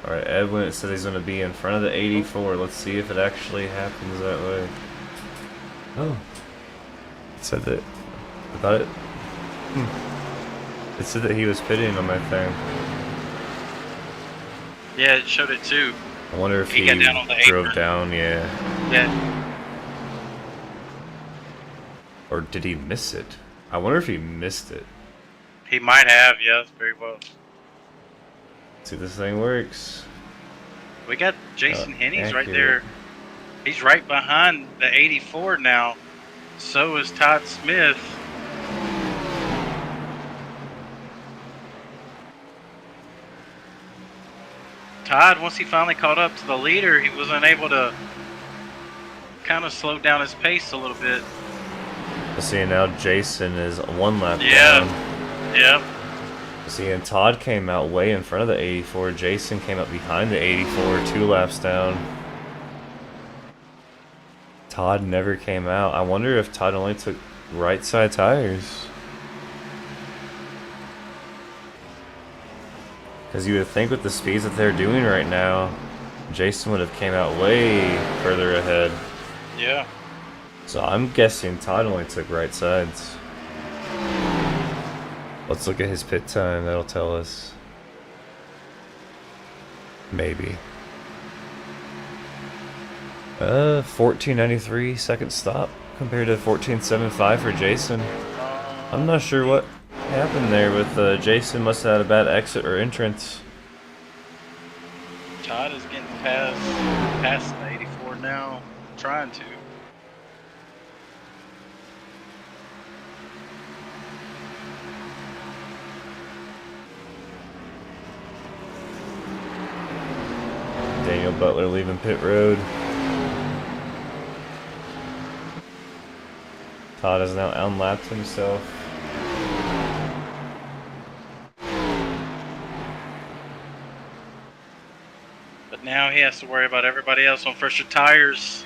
Alright, Edwin said he's going to be in front of the 84. Let's see if it actually happens that way. Oh. It said that. I thought it. It said that he was pitting on my thing. Yeah, it showed it too. I wonder if He got down on the drove apron. down, yeah. Yeah. Or did he miss it? I wonder if he missed it. He might have, yes, very well. See if this thing works. We got Jason Henney's right accurate. there. He's right behind the 84 now. So is Todd Smith. Todd, once he finally caught up to the leader, he was unable to kind of slow down his pace a little bit. See, now Jason is one lap Yeah. down. Yeah. See, and Todd came out way in front of the 84. Jason came up behind the 84, 2 laps down. Todd never came out. I wonder if Todd only took right side tires. Because you would think with the speeds that they're doing right now, Jason would have came out way further ahead. Yeah. So I'm guessing Todd only took right sides. Let's look at his pit time. That'll tell us. Maybe. 14:93 second stop compared to 14:75 for Jason. I'm not sure what happened there with Jason. Must have had a bad exit or entrance. Todd is getting past the 84 now, trying to. Daniel Butler leaving pit road. Todd has now unlapped himself. But now he has to worry about everybody else on fresher tires.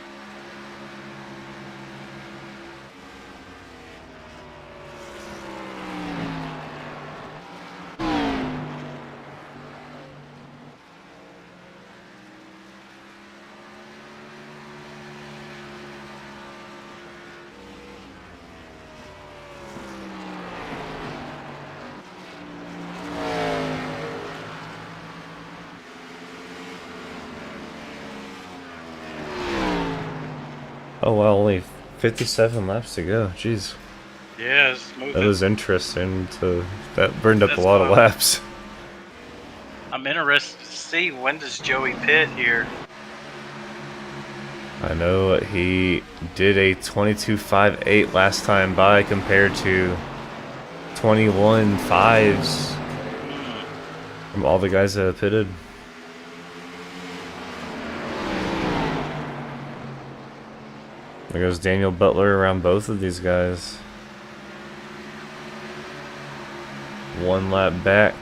Oh well, only 57 laps to go. Jeez. Yeah, it's moving. That was interesting. That burned up That's a lot of fun. laps. I'm interested to see when does Joey pit here. I know he did a 22.58 last time by compared to 21.5s from all the guys that have pitted. There goes Daniel Butler around both of these guys. 1 lap back.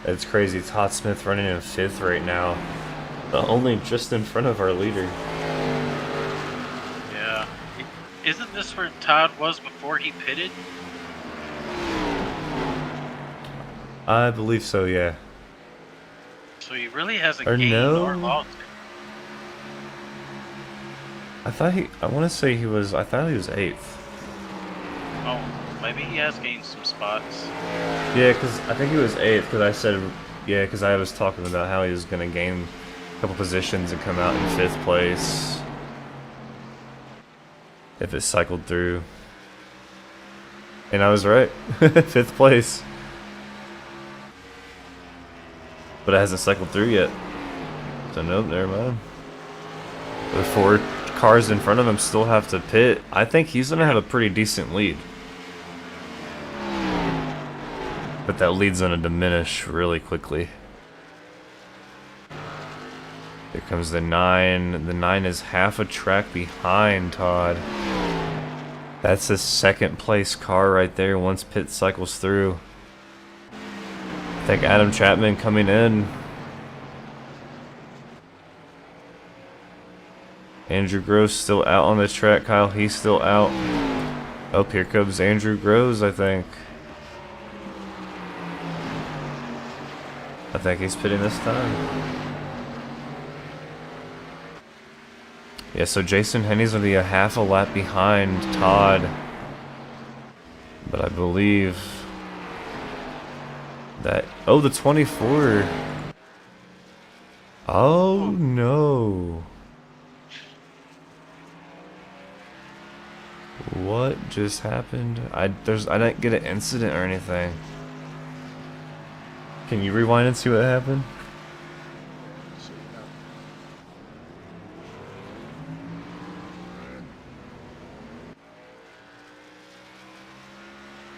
It's crazy. Todd Smith running in 5th right now, but only just in front of our leader. Yeah. Isn't this where Todd was before he pitted? I believe so, yeah. So he really hasn't Or gained no. or lost. I thought I want to say he was 8th. Oh, maybe he has gained some spots. Yeah, because I think he was 8th, because I said, yeah, because I was talking about how he was going to gain a couple positions and come out in 5th place if it cycled through. And I was right. 5th place. But it hasn't cycled through yet. So nope, never mind. The 4 cars in front of him still have to pit. I think he's going to have a pretty decent lead. But that lead's going to diminish really quickly. Here comes the 9. The 9 is half a track behind Todd. That's a 2nd place car right there once pit cycles through. I think Adam Chapman coming in. Andrew Gross still out on the track. Kyle, he's still out. Oh, here comes Andrew Gross, I think. I think he's pitting this time. Yeah, so Jason Henney's going to be a half a lap behind Todd. But I believe that... Oh, the 24. Oh, no. What just happened? I didn't get an incident or anything. Can you rewind and see what happened?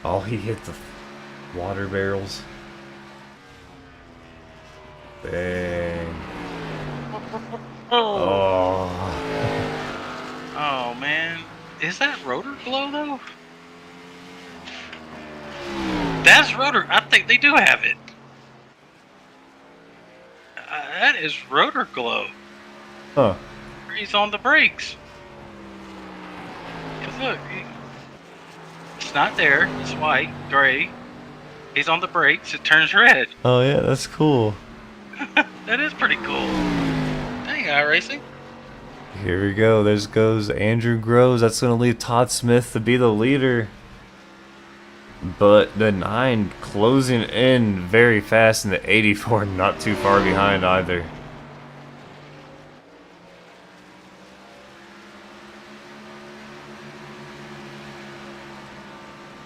Oh, he hit the water barrels. Bang. Oh. Oh man, is that rotor glow though? That's rotor. I think they do have it. That is rotor glow. Huh. He's on the brakes. 'Cause look, it's not there. It's white, gray. He's on the brakes. It turns red. Oh yeah, that's cool. That is pretty cool. Dang, iRacing. Here we go. There goes Andrew Groves. That's going to leave Todd Smith to be the leader. But the 9 closing in very fast, and the 84 not too far behind either.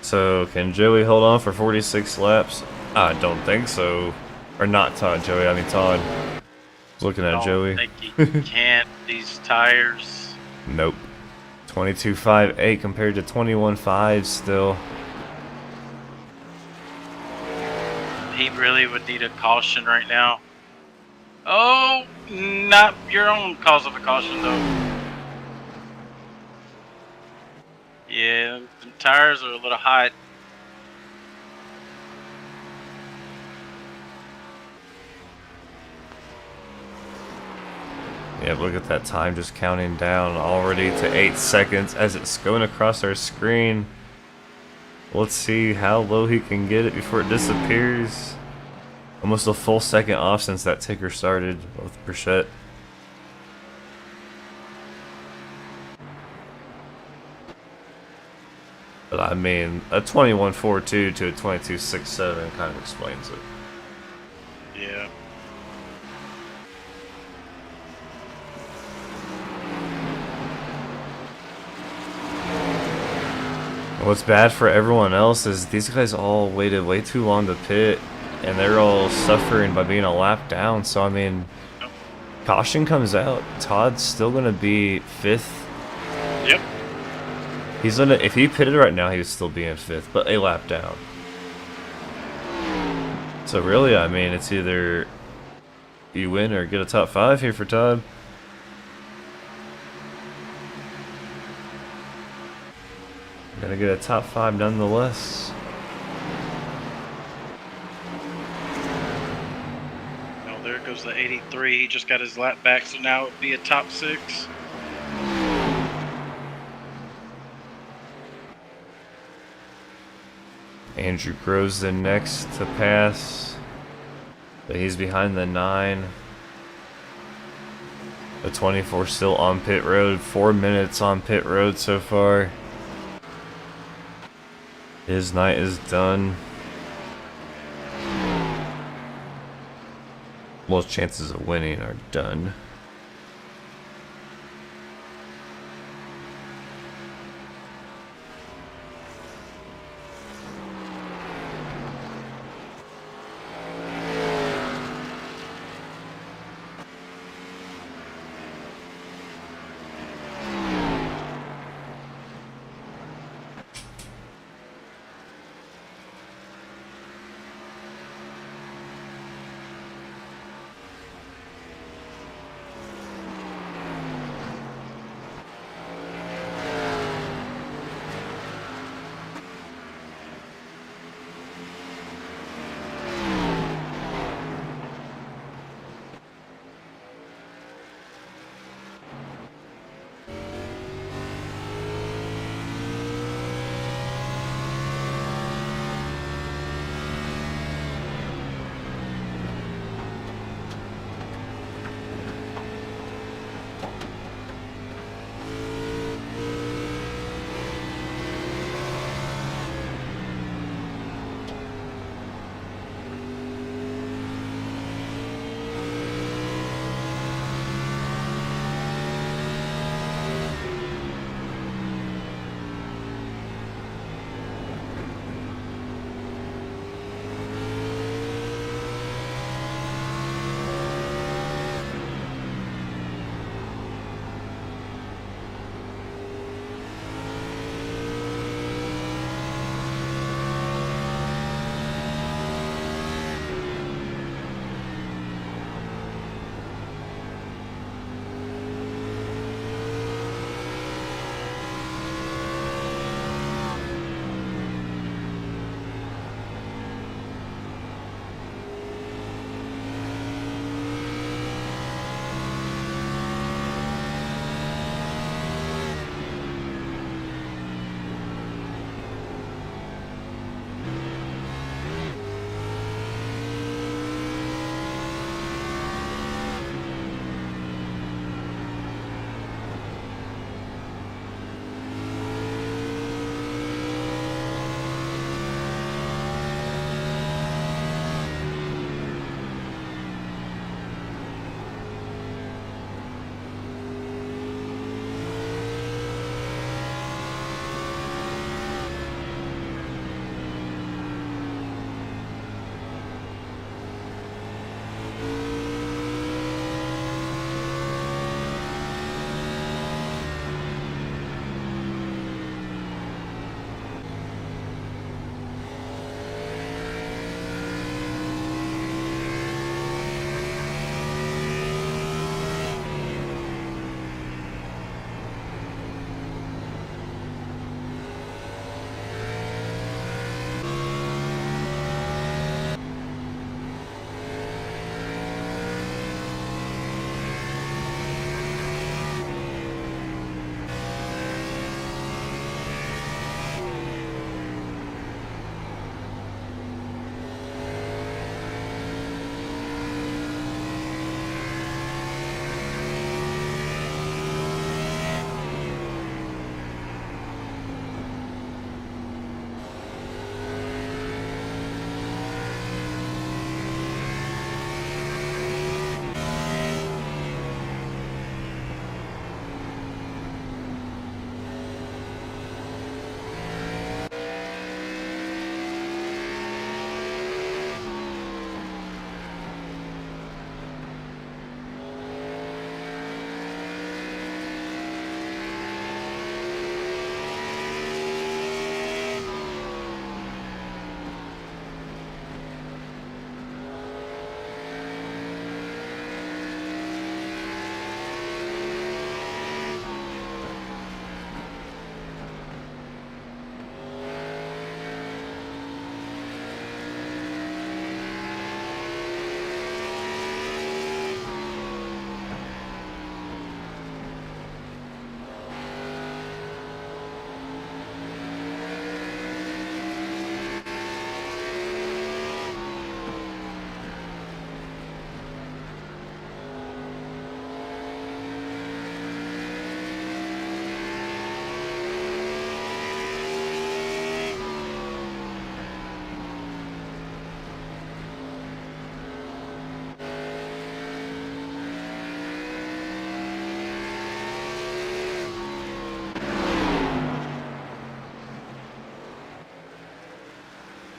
So can Joey hold on for 46 laps? I don't think so. Or not Todd, Joey. I mean Todd. Looking at Joey. I think he can't. These tires. Nope. 22.58 compared to 21.5 still. He really would need a caution right now. Oh, not your own cause of a caution though. Yeah, the tires are a little hot. Yeah, look at that time just counting down already to 8 seconds as it's going across our screen. Let's see how low he can get it before it disappears. Almost a full second off since that ticker started with Burchett. But I mean, a 21.42 to a 22.67 kind of explains it. Yeah. What's bad for everyone else is these guys all waited way too long to pit, and they're all suffering by being a lap down. So I mean, caution comes out. Todd's still gonna be 5th. Yep. He's gonna, if he pitted right now, he would still be in 5th, but a lap down. So really, I mean, it's either you win or get a top 5 here for Todd. Gonna get a top 5 nonetheless. Oh, there goes the 83. He just got his lap back, so now it would be a top 6. Andrew Groves the next to pass, but he's behind the 9. The 24 still on pit road. 4 minutes on pit road so far. His night is done. Well, his chances of winning are done.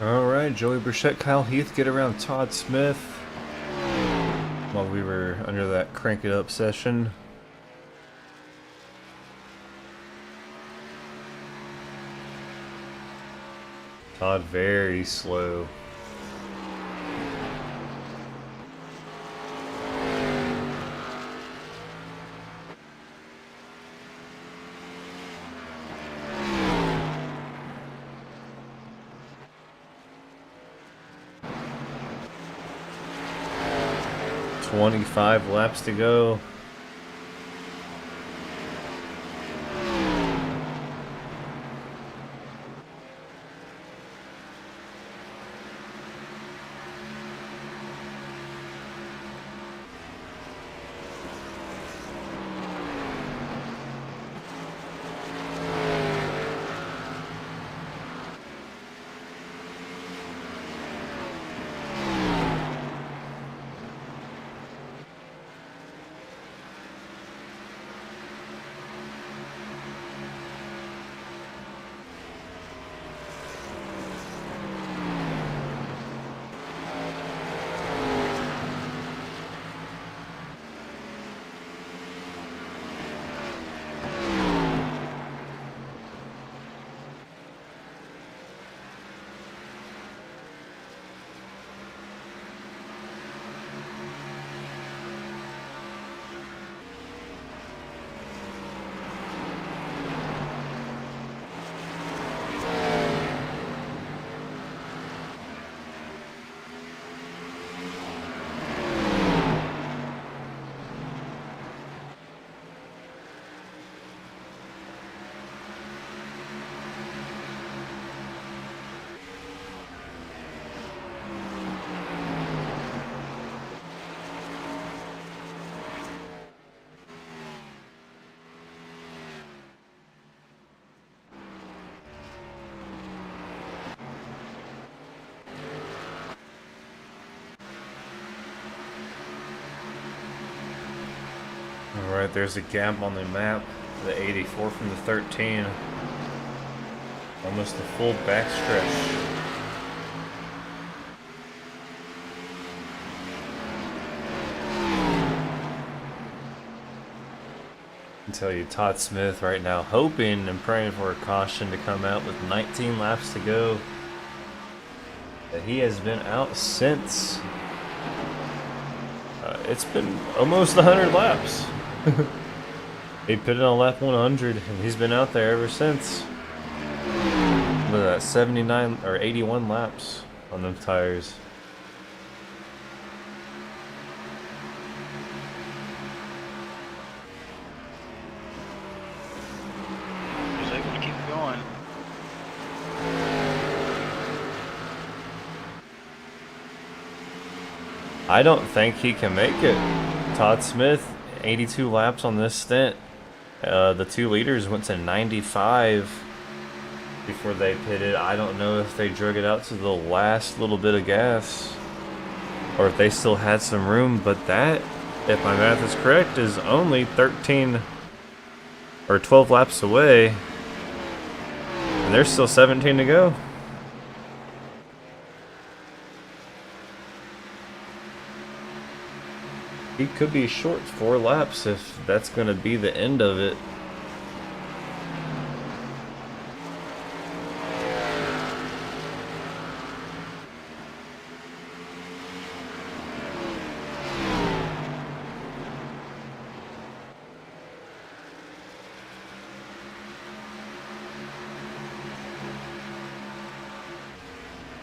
Alright, Joey Burchett, Kyle Heath get around Todd Smith while we were under that crank it up session. Todd very slow. "25 laps to go." Alright, there's a gap on the map. The 84 from the 13. Almost a full backstretch. I can tell you, Todd Smith right now hoping and praying for a caution to come out with 19 laps to go. That he has been out since it's been almost 100 laps. He pitted on lap 100 and he's been out there ever since. With that 79 or 81 laps on them tires. He was able to keep going. I don't think he can make it. Todd Smith, 82 laps on this stint. The 2 leaders went to 95 before they pitted. I don't know if they drug it out to the last little bit of gas or if they still had some room, but that, if my math is correct, is only 13 or 12 laps away. And there's still 17 to go. He could be short 4 laps if that's going to be the end of it.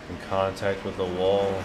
In contact with the wall.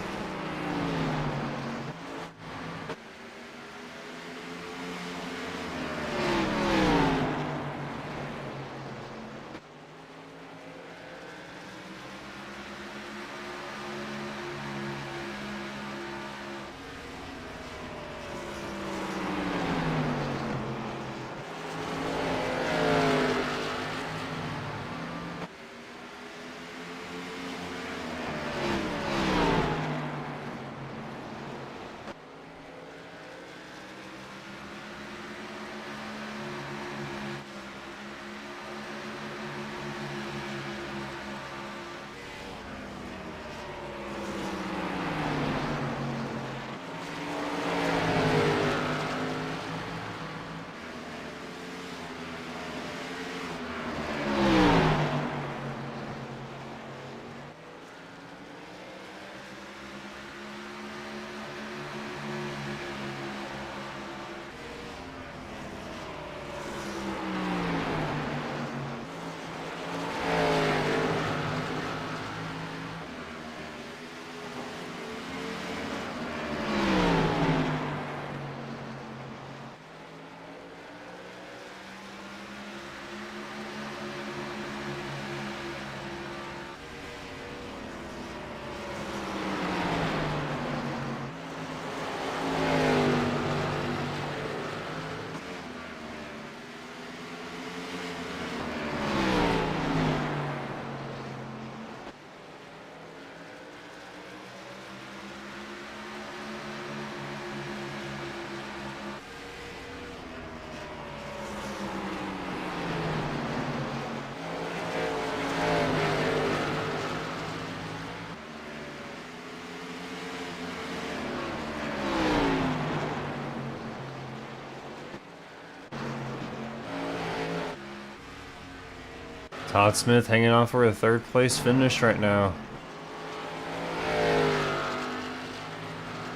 Todd Smith hanging on for a third place finish right now.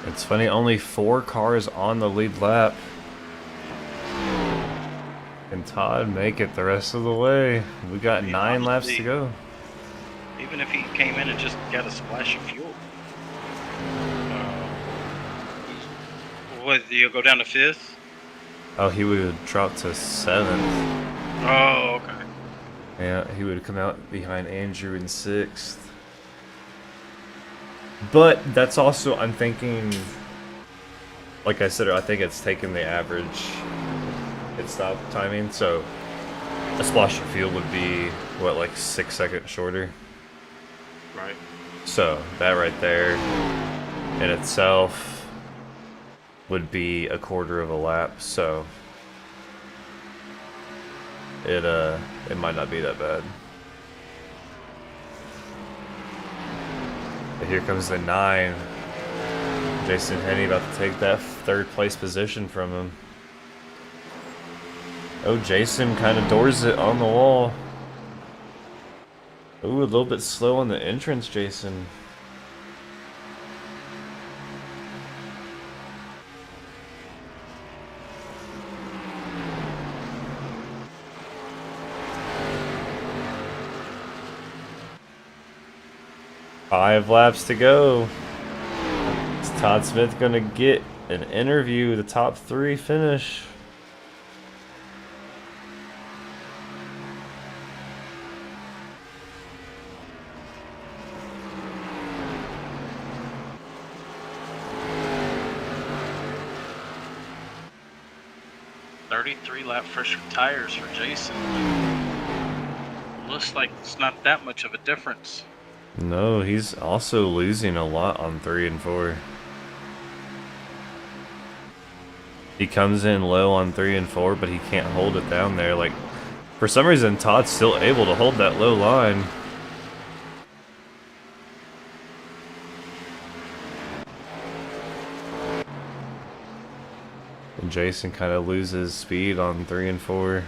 It's funny, only 4 cars on the lead lap. Can Todd make it the rest of the way? We got 9 laps to go. Even if he came in and just got a splash of fuel. What, you'll go down to 5th? Oh, he would drop to 7th. Oh, okay. Yeah, he would come out behind Andrew in 6th. But that's also, I'm thinking, like I said, I think it's taking the average pit stop timing, so a splash of fuel would be, what, like 6 seconds shorter? Right. So, that right there in itself would be a quarter of a lap, so it might not be that bad. But here comes the 9. Jason Henney about to take that 3rd place position from him. Oh, Jason kind of doors it on the wall. Ooh, a little bit slow on the entrance, Jason. Five laps to go. Is Todd Smith gonna get an interview, the top 3 finish? Lap fresher tires for Jason. Looks like it's not that much of a difference. No, he's also losing a lot on 3 and 4. He comes in low on 3 and 4, but he can't hold it down there. Like, for some reason, Todd's still able to hold that low line. And Jason kind of loses speed on 3 and 4.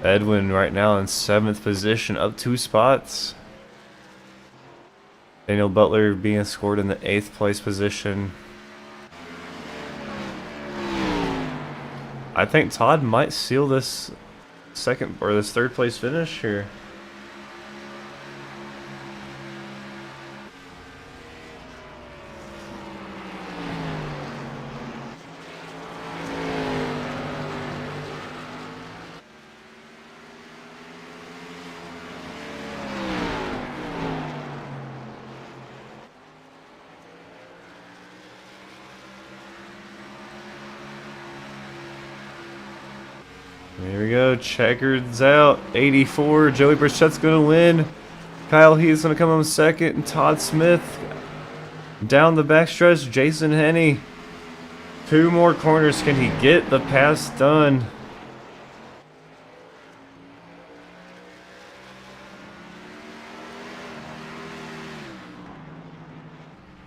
Edwin right now in 7th position, up 2 spots. Daniel Butler being scored in the 8th place position. I think Todd might seal this 2nd or this 3rd place finish here. Here we go, checkered's out, 84, Joey Brichette's gonna win. Kyle Heath's gonna come home 2nd, and Todd Smith down the backstretch, Jason Henney. 2 more corners, can he get the pass done?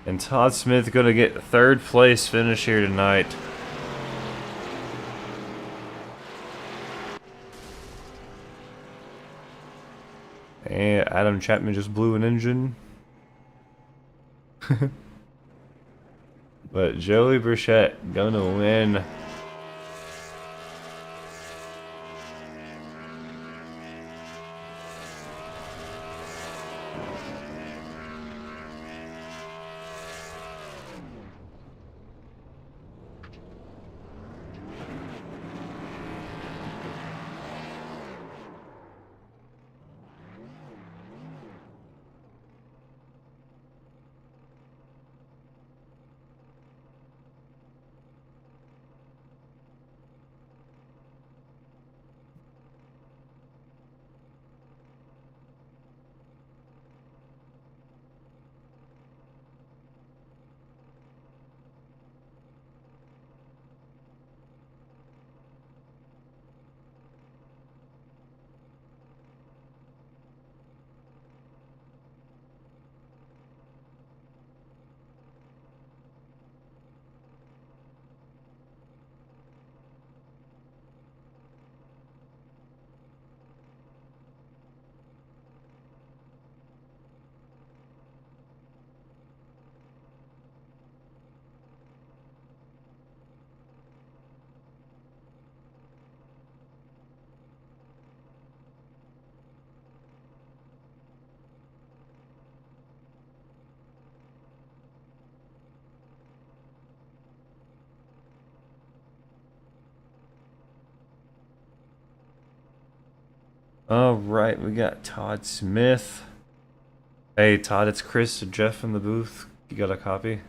And Todd Smith gonna get 3rd place finish here tonight. And Adam Chapman just blew an engine. But Joey Brichette gonna win. All right, we got Todd Smith. Hey, Todd, it's Chris and Jeff in the booth. You got a copy?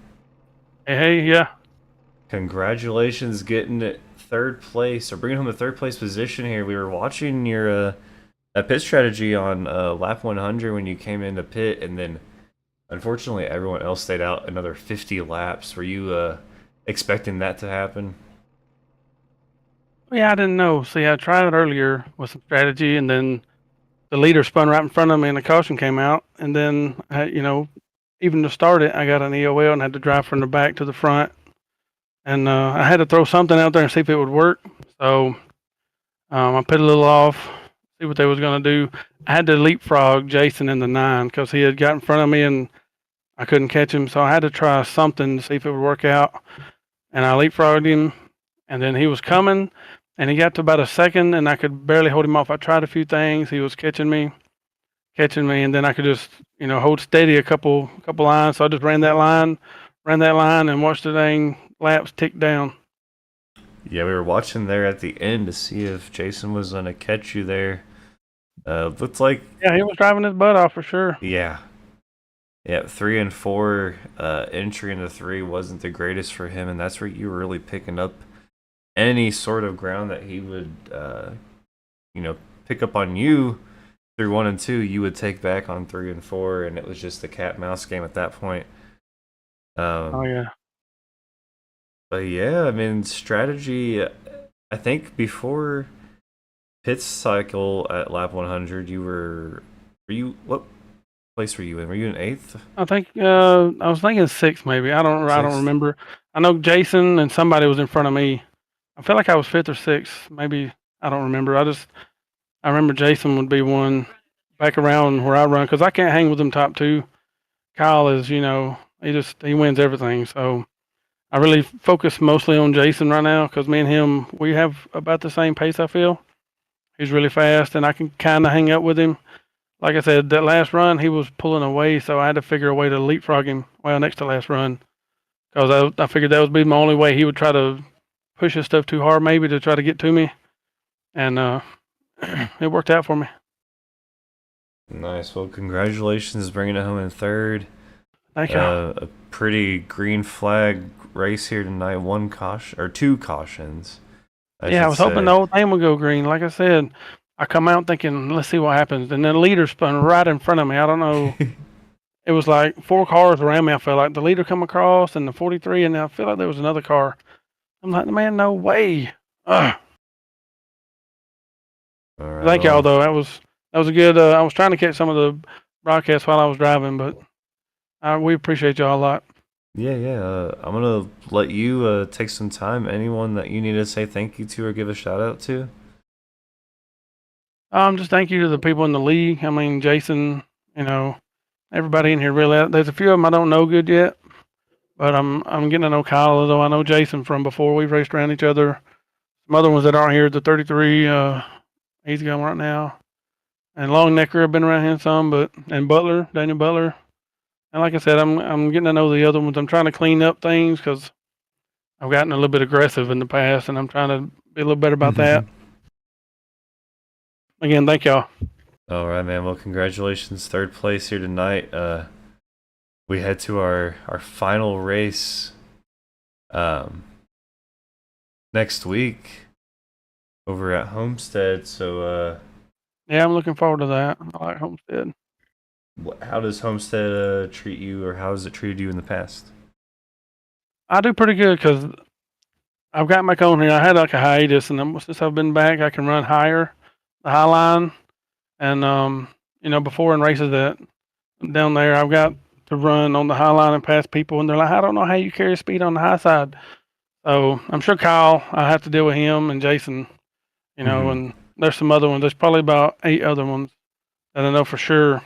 Hey, yeah. Congratulations getting it third place or bringing home the third place position here. We were watching your pit strategy on lap 100 when you came into pit, and then unfortunately everyone else stayed out another 50 laps. Were you expecting that to happen? Yeah, I didn't know. See, I tried it earlier with some strategy, and then the leader spun right in front of me, and the caution came out. And then, even to start it, I got an EOL and had to drive from the back to the front. And I had to throw something out there and see if it would work. So I put a little off, see what they was going to do. I had to leapfrog Jason in the 9 because he had got in front of me, and I couldn't catch him. So I had to try something to see if it would work out. And I leapfrogged him, and then he was coming, and he got to about a second, and I could barely hold him off. I tried a few things. He was catching me, and then I could just, hold steady a couple lines. So I just ran that line, and watched the dang laps tick down. Yeah, we were watching there at the end to see if Jason was gonna catch you there. Looked like Yeah, he was driving his butt off for sure. yeah. Yeah, 3 and 4 entry into 3 wasn't the greatest for him, and that's where you were really picking up any sort of ground that he would pick up on you through 1 and 2, you would take back on 3 and 4, and it was just a cat mouse game at that point. Oh yeah. But yeah, I mean, strategy. I think before pit cycle at lap 100, were you what place were you in? Were you in 8th? I think I was thinking 6 maybe. I don't Sixth? remember. I know Jason and somebody was in front of me. I feel like I was 5th or 6th. Maybe I don't remember. I remember Jason would be one back around where I run because I can't hang with them top 2. Kyle is, he wins everything. So I really focus mostly on Jason right now because me and him, we have about the same pace, I feel. He's really fast, and I can kind of hang up with him. Like I said, that last run, he was pulling away, so I had to figure a way to leapfrog him, well, next to last run. Because I figured that would be my only way. He would try to push his stuff too hard, maybe, to try to get to me. And it worked out for me. Nice. Well, congratulations bringing it home in 3rd. Thank you. A pretty green flag race here tonight. 1 caution or 2 cautions. I was hoping the whole thing would go green. Like I said, I come out thinking, let's see what happens. And then the leader spun right in front of me. I don't know. It was like 4 cars around me. I felt like the leader come across and the 43, and I feel like there was another car. I'm like, man, no way. Ugh. All right, Thank y'all, though. That was a good. I was trying to catch some of the broadcasts while I was driving, but we appreciate y'all a lot. Yeah. I'm gonna let you take some time. Anyone that you need to say thank you to or give a shout out to? Just thank you to the people in the league. I mean, Jason, everybody in here really. There's a few of them I don't know good yet, but I'm getting to know Kyle, although I know Jason from before. We've raced around each other. Some other ones that aren't here, the 33, he's going right now. And Longnecker, I've been around him some, and Butler, Daniel Butler. And like I said, I'm getting to know the other ones. I'm trying to clean up things because I've gotten a little bit aggressive in the past, and I'm trying to be a little better about that. Again, thank y'all. All right, man. Well, congratulations, 3rd place here tonight. We head to our final race next week over at Homestead. So yeah, I'm looking forward to that. I like Homestead. How does Homestead treat you, or how has it treated you in the past? I do pretty good because I've got back on here. I had like a hiatus, and since I've been back, I can run higher, the high line, and before in races that down there, I've got to run on the high line and pass people, and they're like, I don't know how you carry speed on the high side. So I'm sure Kyle, I have to deal with him and Jason, and there's some other ones. There's probably about 8 other ones that I know for sure.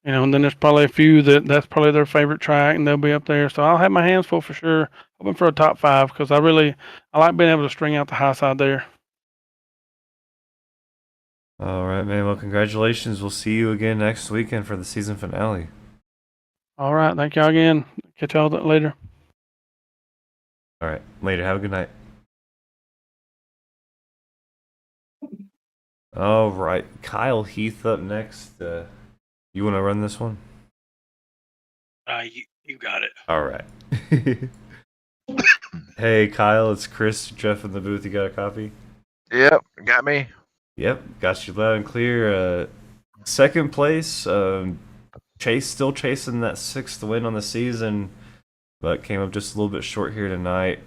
And then there's probably a few that's probably their favorite track, and they'll be up there. So I'll have my hands full for sure. Hoping for a top 5 because I like being able to string out the high side there. All right, man. Well, congratulations. We'll see you again next weekend for the season finale. All right. Thank y'all again. Catch y'all later. All right. Later. Have a good night. All right, Kyle Heath up next. You want to run this one? You got it. All right. Hey, Kyle, it's Chris, Jeff in the booth. You got a copy? Yep, got me. Yep, got you loud and clear. Second place. Chase still chasing that 6th win on the season, but came up just a little bit short here tonight.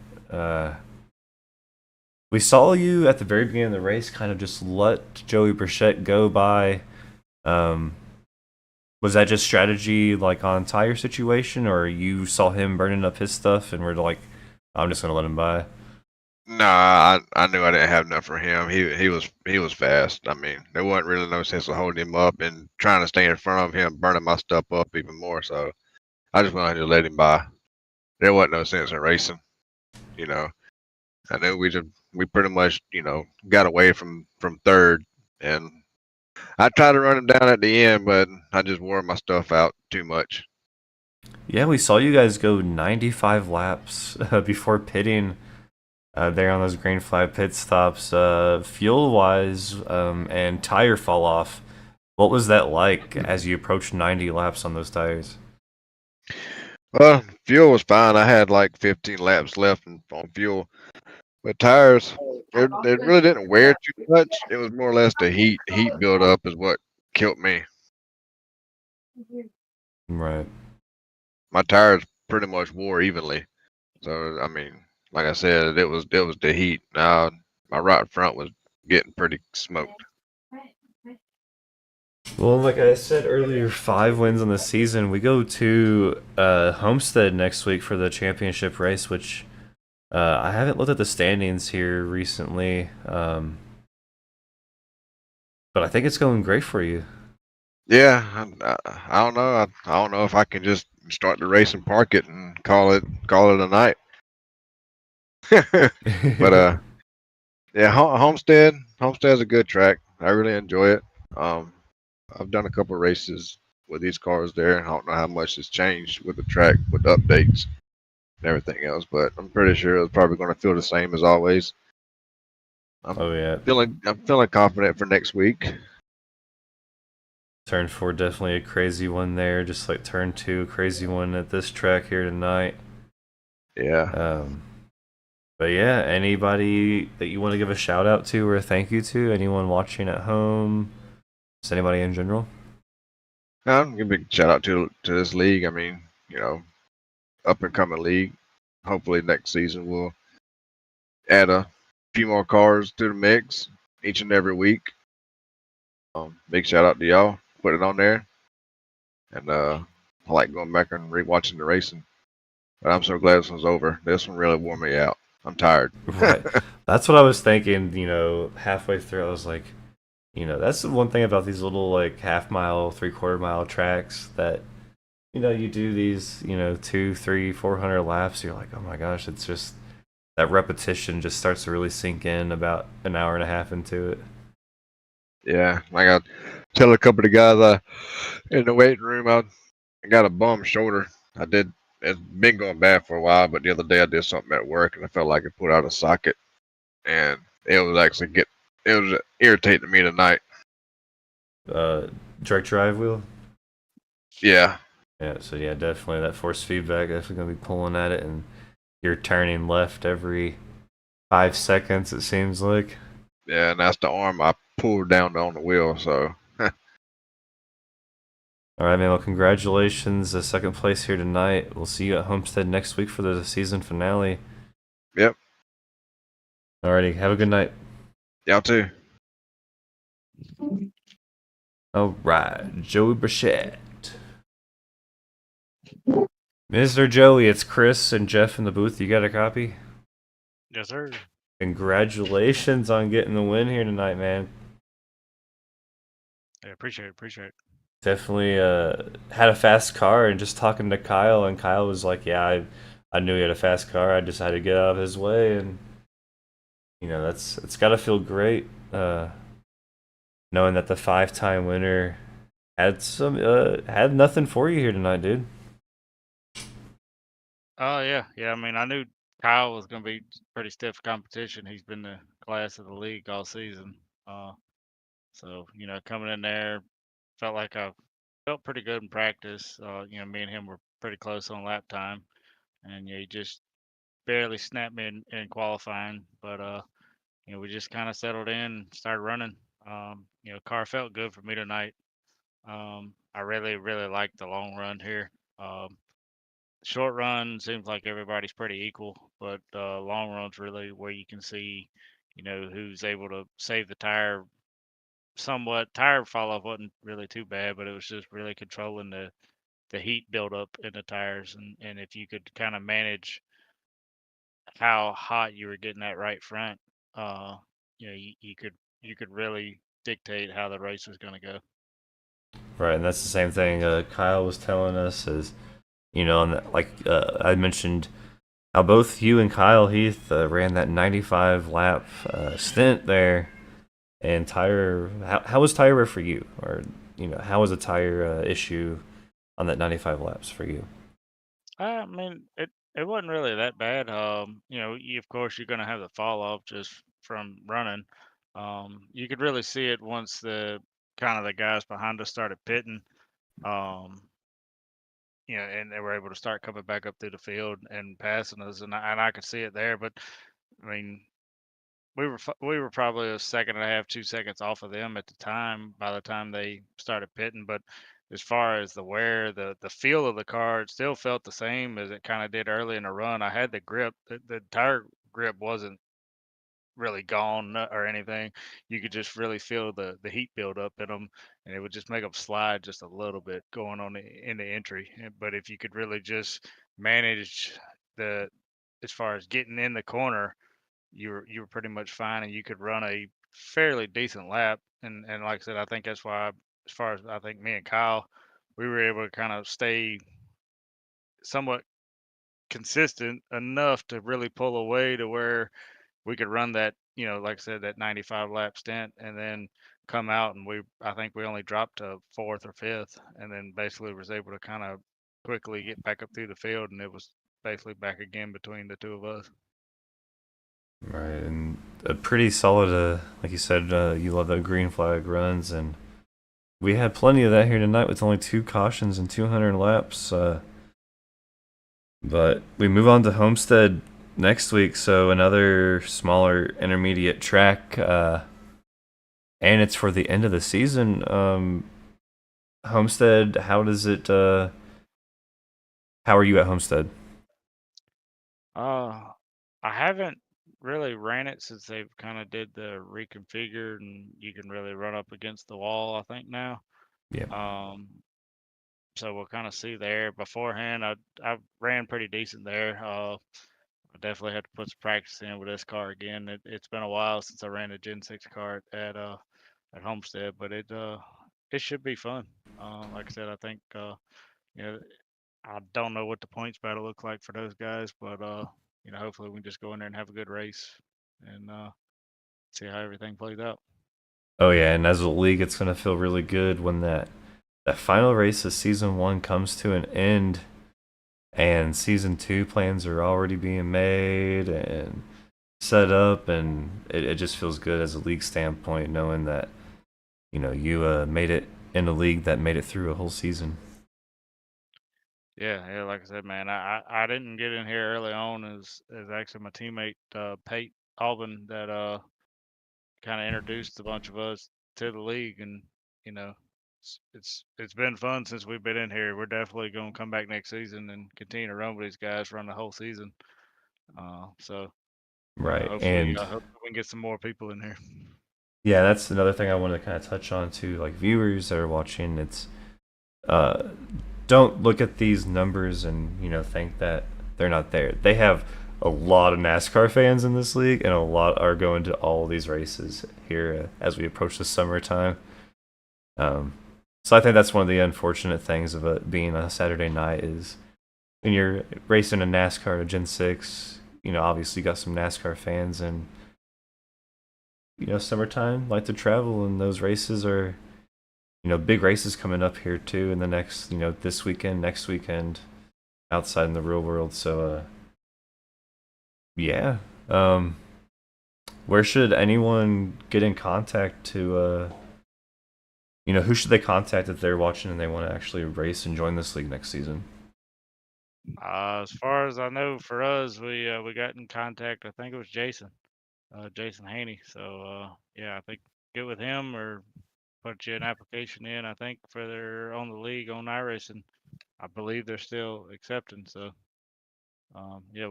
We saw you at the very beginning of the race kind of just let Joey Burchett go by. Was that just strategy like on tire situation, or you saw him burning up his stuff and were like, I'm just gonna let him by? Nah, I knew I didn't have enough for him. He was fast. I mean, there wasn't really no sense of holding him up and trying to stay in front of him, burning my stuff up even more. So I just wanted to let him by. There wasn't no sense in racing. You know, I knew we pretty much got away from third, and I tried to run him down at the end, but I just wore my stuff out too much. Yeah, we saw you guys go 95 laps before pitting there on those green flag pit stops. Fuel wise and tire fall off. What was that like as you approached 90 laps on those tires? Well, fuel was fine. I had like 15 laps left on fuel. But tires, they really didn't wear too much. It was more or less the heat build up is what killed me. Right. My tires pretty much wore evenly. So I mean, like I said, it was the heat. Now my right front was getting pretty smoked. Well, like I said earlier, 5 wins on the season. We go to Homestead next week for the championship race, which I haven't looked at the standings here recently, but I think it's going great for you. Yeah, I don't know. I don't know if I can just start the race and park it and call it a night. But yeah, Homestead's a good track. I really enjoy it. I've done a couple of races with these cars there. I don't know how much has changed with the track, with the updates and everything else, but I'm pretty sure it's probably going to feel the same as always. Oh yeah, I'm feeling confident for next week. turn 4 definitely a crazy one there, just like turn 2, crazy one at this track here tonight. Yeah. But yeah, anybody that you want to give a shout out to or a thank you to? Anyone watching at home? Just anybody in general? I'm gonna give a big shout out to this league. I mean, up and coming league. Hopefully next season we'll add a few more cars to the mix each and every week. Big shout out to y'all. Put it on there. And I like going back and rewatching the racing. But I'm so glad this one's over. This one really wore me out. I'm tired. Right. That's what I was thinking, halfway through. I was like, that's the one thing about these little like half mile, 3/4 mile tracks that, you do these, 2, 3, 400 laps. You're like, oh my gosh, it's just that repetition just starts to really sink in about an hour and a half into it. Yeah, like I tell a couple of guys in the waiting room, I got a bum shoulder. It's been going bad for a while, but the other day I did something at work and I felt like it put out a socket, and it was irritating me tonight. Direct drive wheel. Yeah. Yeah. So yeah, definitely that force feedback. Definitely gonna be pulling at it, and you're turning left every 5 seconds. It seems like. Yeah, and that's the arm I pulled down on the wheel. So. All right, man. Well, congratulations, second place here tonight. We'll see you at Homestead next week for the season finale. Yep. Alrighty, have a good night. Y'all too. All right, Joey Burchett. Mr. Joey, it's Chris and Jeff in the booth. You got a copy? Yes, sir. Congratulations on getting the win here tonight, man. Yeah, appreciate it. Definitely had a fast car, and just talking to Kyle, and Kyle was like, yeah, I knew he had a fast car. I decided to get out of his way, and it's got to feel great knowing that the 5-time winner had nothing for you here tonight, dude. Oh yeah. I mean, I knew Kyle was going to be pretty stiff competition. He's been the class of the league all season. So, coming in there, felt like I felt pretty good in practice. Me and him were pretty close on lap time, and he just barely snapped me in qualifying. But we just kind of settled in and started running. Car felt good for me tonight. I really, really like the long run here. Um, Short run seems like everybody's pretty equal, but long run's really where you can see, who's able to save the tire somewhat. Tire fall off wasn't really too bad, but it was just really controlling the heat buildup in the tires, and if you could kind of manage how hot you were getting that right front, uh, you could really dictate how the race was going to go. Right, and that's the same thing Kyle was telling us is, and like I mentioned, how both you and Kyle Heath ran that 95 lap stint there, and tire. How was tire wear for you, or how was a tire issue on that 95 laps for you? I mean, it wasn't really that bad. Of course you're going to have the fall off just from running. You could really see it once the kind of the guys behind us started pitting. Um, and they were able to start coming back up through the field and passing us, and I could see it there. But I mean, we were probably a second and a half, 2 seconds off of them at the time. By the time they started pitting, but as far as the wear, the feel of the car, it still felt the same as it kind of did early in the run. I had the grip, the tire grip wasn't really gone or anything. You could just really feel the heat build up in them, and it would just make them slide just a little bit going on in the entry. But if you could really just manage the as far as getting in the corner, you were pretty much fine, and you could run a fairly decent lap. And like I said, I think that's why, as far as I think me and Kyle, we were able to kind of stay somewhat consistent enough to really pull away to where we could run that, like I said, that 95 lap stint, and then come out, and I think we only dropped to fourth or fifth, and then basically was able to kind of quickly get back up through the field, and it was basically back again between the two of us. Right, and a pretty solid, like you said, you love the green flag runs, and we had plenty of that here tonight with only 2 cautions and 200 laps. But we move on to Homestead next week, so another smaller intermediate track, and it's for the end of the season. Homestead, how does it? How are you at Homestead? Uh, I haven't really ran it since they've kind of did the reconfigured, and you can really run up against the wall, I think now. Yeah. Um, so we'll kind of see there. Beforehand, I ran pretty decent there. I definitely had to put some practice in with this car again. It's been a while since I ran a Gen 6 car at Homestead, but it should be fun. Like I said, I think you know I don't know what the points battle look like for those guys, but hopefully we can just go in there and have a good race and see how everything plays out. Oh yeah, and as a league, it's gonna feel really good when that final race of season 1 comes to an end, and season 2 plans are already being made and set up, and it just feels good as a league standpoint, knowing that you made it in a league that made it through a whole season. Yeah, like I said, man, I didn't get in here early on as actually my teammate Pate Albin that kind of introduced a bunch of us to the league, and you know it's been fun since we've been in here. We're definitely going to come back next season and continue to run with these guys, run the whole season. So Right, hopefully, and we can get some more people in here. yeah, that's another thing I want to kind of touch on too, like viewers that are watching. It's uh, don't look at these numbers and think that they're not there. They have a lot of NASCAR fans in this league, and a lot are going to all these races here as we approach the summertime. So I think that's one of the unfortunate things of it being a Saturday night is when you're racing a NASCAR to Gen 6, obviously you got some NASCAR fans, and summertime like to travel, and those races are big races coming up here too in the next this weekend, next weekend, outside in the real world. So yeah, where should anyone get in contact to who should they contact if they're watching and they want to actually race and join this league next season? As far as I know, for us, we got in contact. I think it was Jason Haney. So yeah, I think get with him or put you an application in. I think for their on the league on iRacing, I believe they're still accepting. So yeah,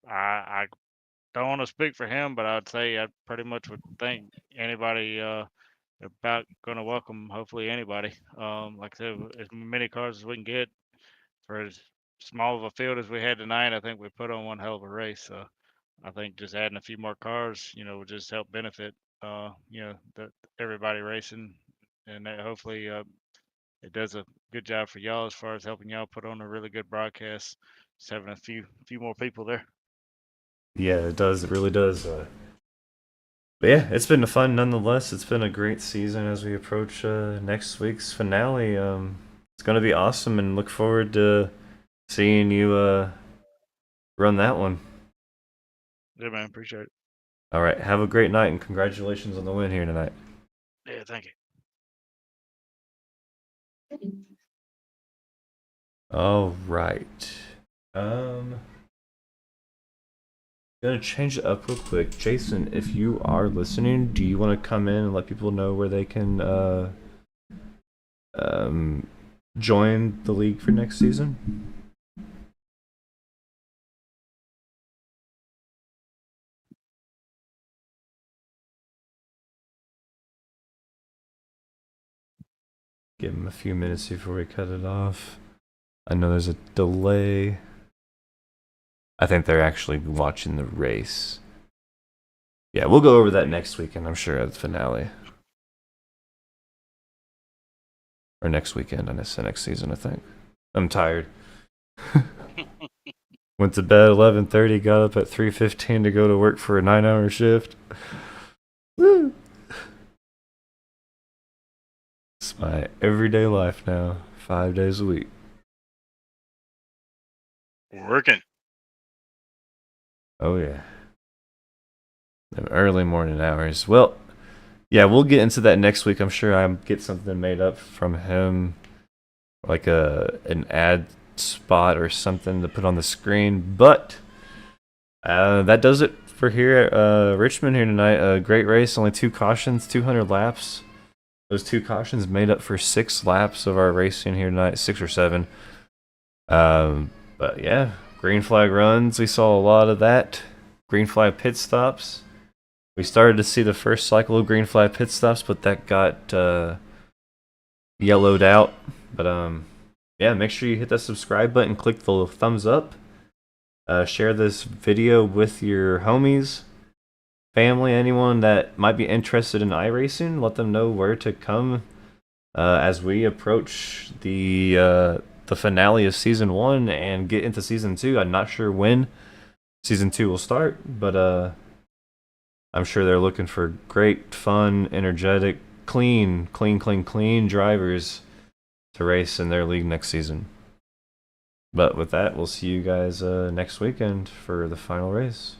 I don't want to speak for him, but I'd say I pretty much would think anybody they're about going to welcome hopefully anybody. Like I said, as many cars as we can get for as small of a field as we had tonight. I think we put on one hell of a race. So I think just adding a few more cars, would just help benefit, everybody racing, and that hopefully it does a good job for y'all as far as helping y'all put on a really good broadcast. Just having a few more people there. Yeah, it does. It really does. But yeah, it's been fun nonetheless. It's been a great season as we approach next week's finale. It's going to be awesome, and look forward to seeing you run that one. Yeah, man, appreciate it. All right, have a great night, and congratulations on the win here tonight. Yeah, thank you. All right. Gonna change it up real quick. Jason, if you are listening, do you want to come in and let people know where they can join the league for next season? Give him a few minutes before we cut it off. I know there's a delay. I think they're actually watching the race. Yeah, we'll go over that next weekend, I'm sure, at the finale. Or next weekend, I said next season, I think. I'm tired. Went to bed 11:30, got up at 3:15 to go to work for a 9-hour shift. Woo! It's my everyday life now, 5 days a week. Working. Oh yeah. Them early morning hours. Well, yeah, we'll get into that next week. I'm sure I'll get something made up from him, like an ad spot or something to put on the screen. But that does it for here at Richmond here tonight. A great race, only 2 cautions, 200 laps. Those 2 cautions made up for 6 laps of our racing here tonight, 6 or 7. But yeah, green flag runs, we saw a lot of that. Green flag pit stops. We started to see the first cycle of green flag pit stops, but that got yellowed out. But yeah, make sure you hit that subscribe button, click the thumbs up, share this video with your homies, family, anyone that might be interested in iRacing. Let them know where to come as we approach the finale of season 1 and get into season 2. I'm not sure when season 2 will start, but I'm sure they're looking for great, fun, energetic, clean drivers to race in their league next season. But with that, we'll see you guys next weekend for the final race.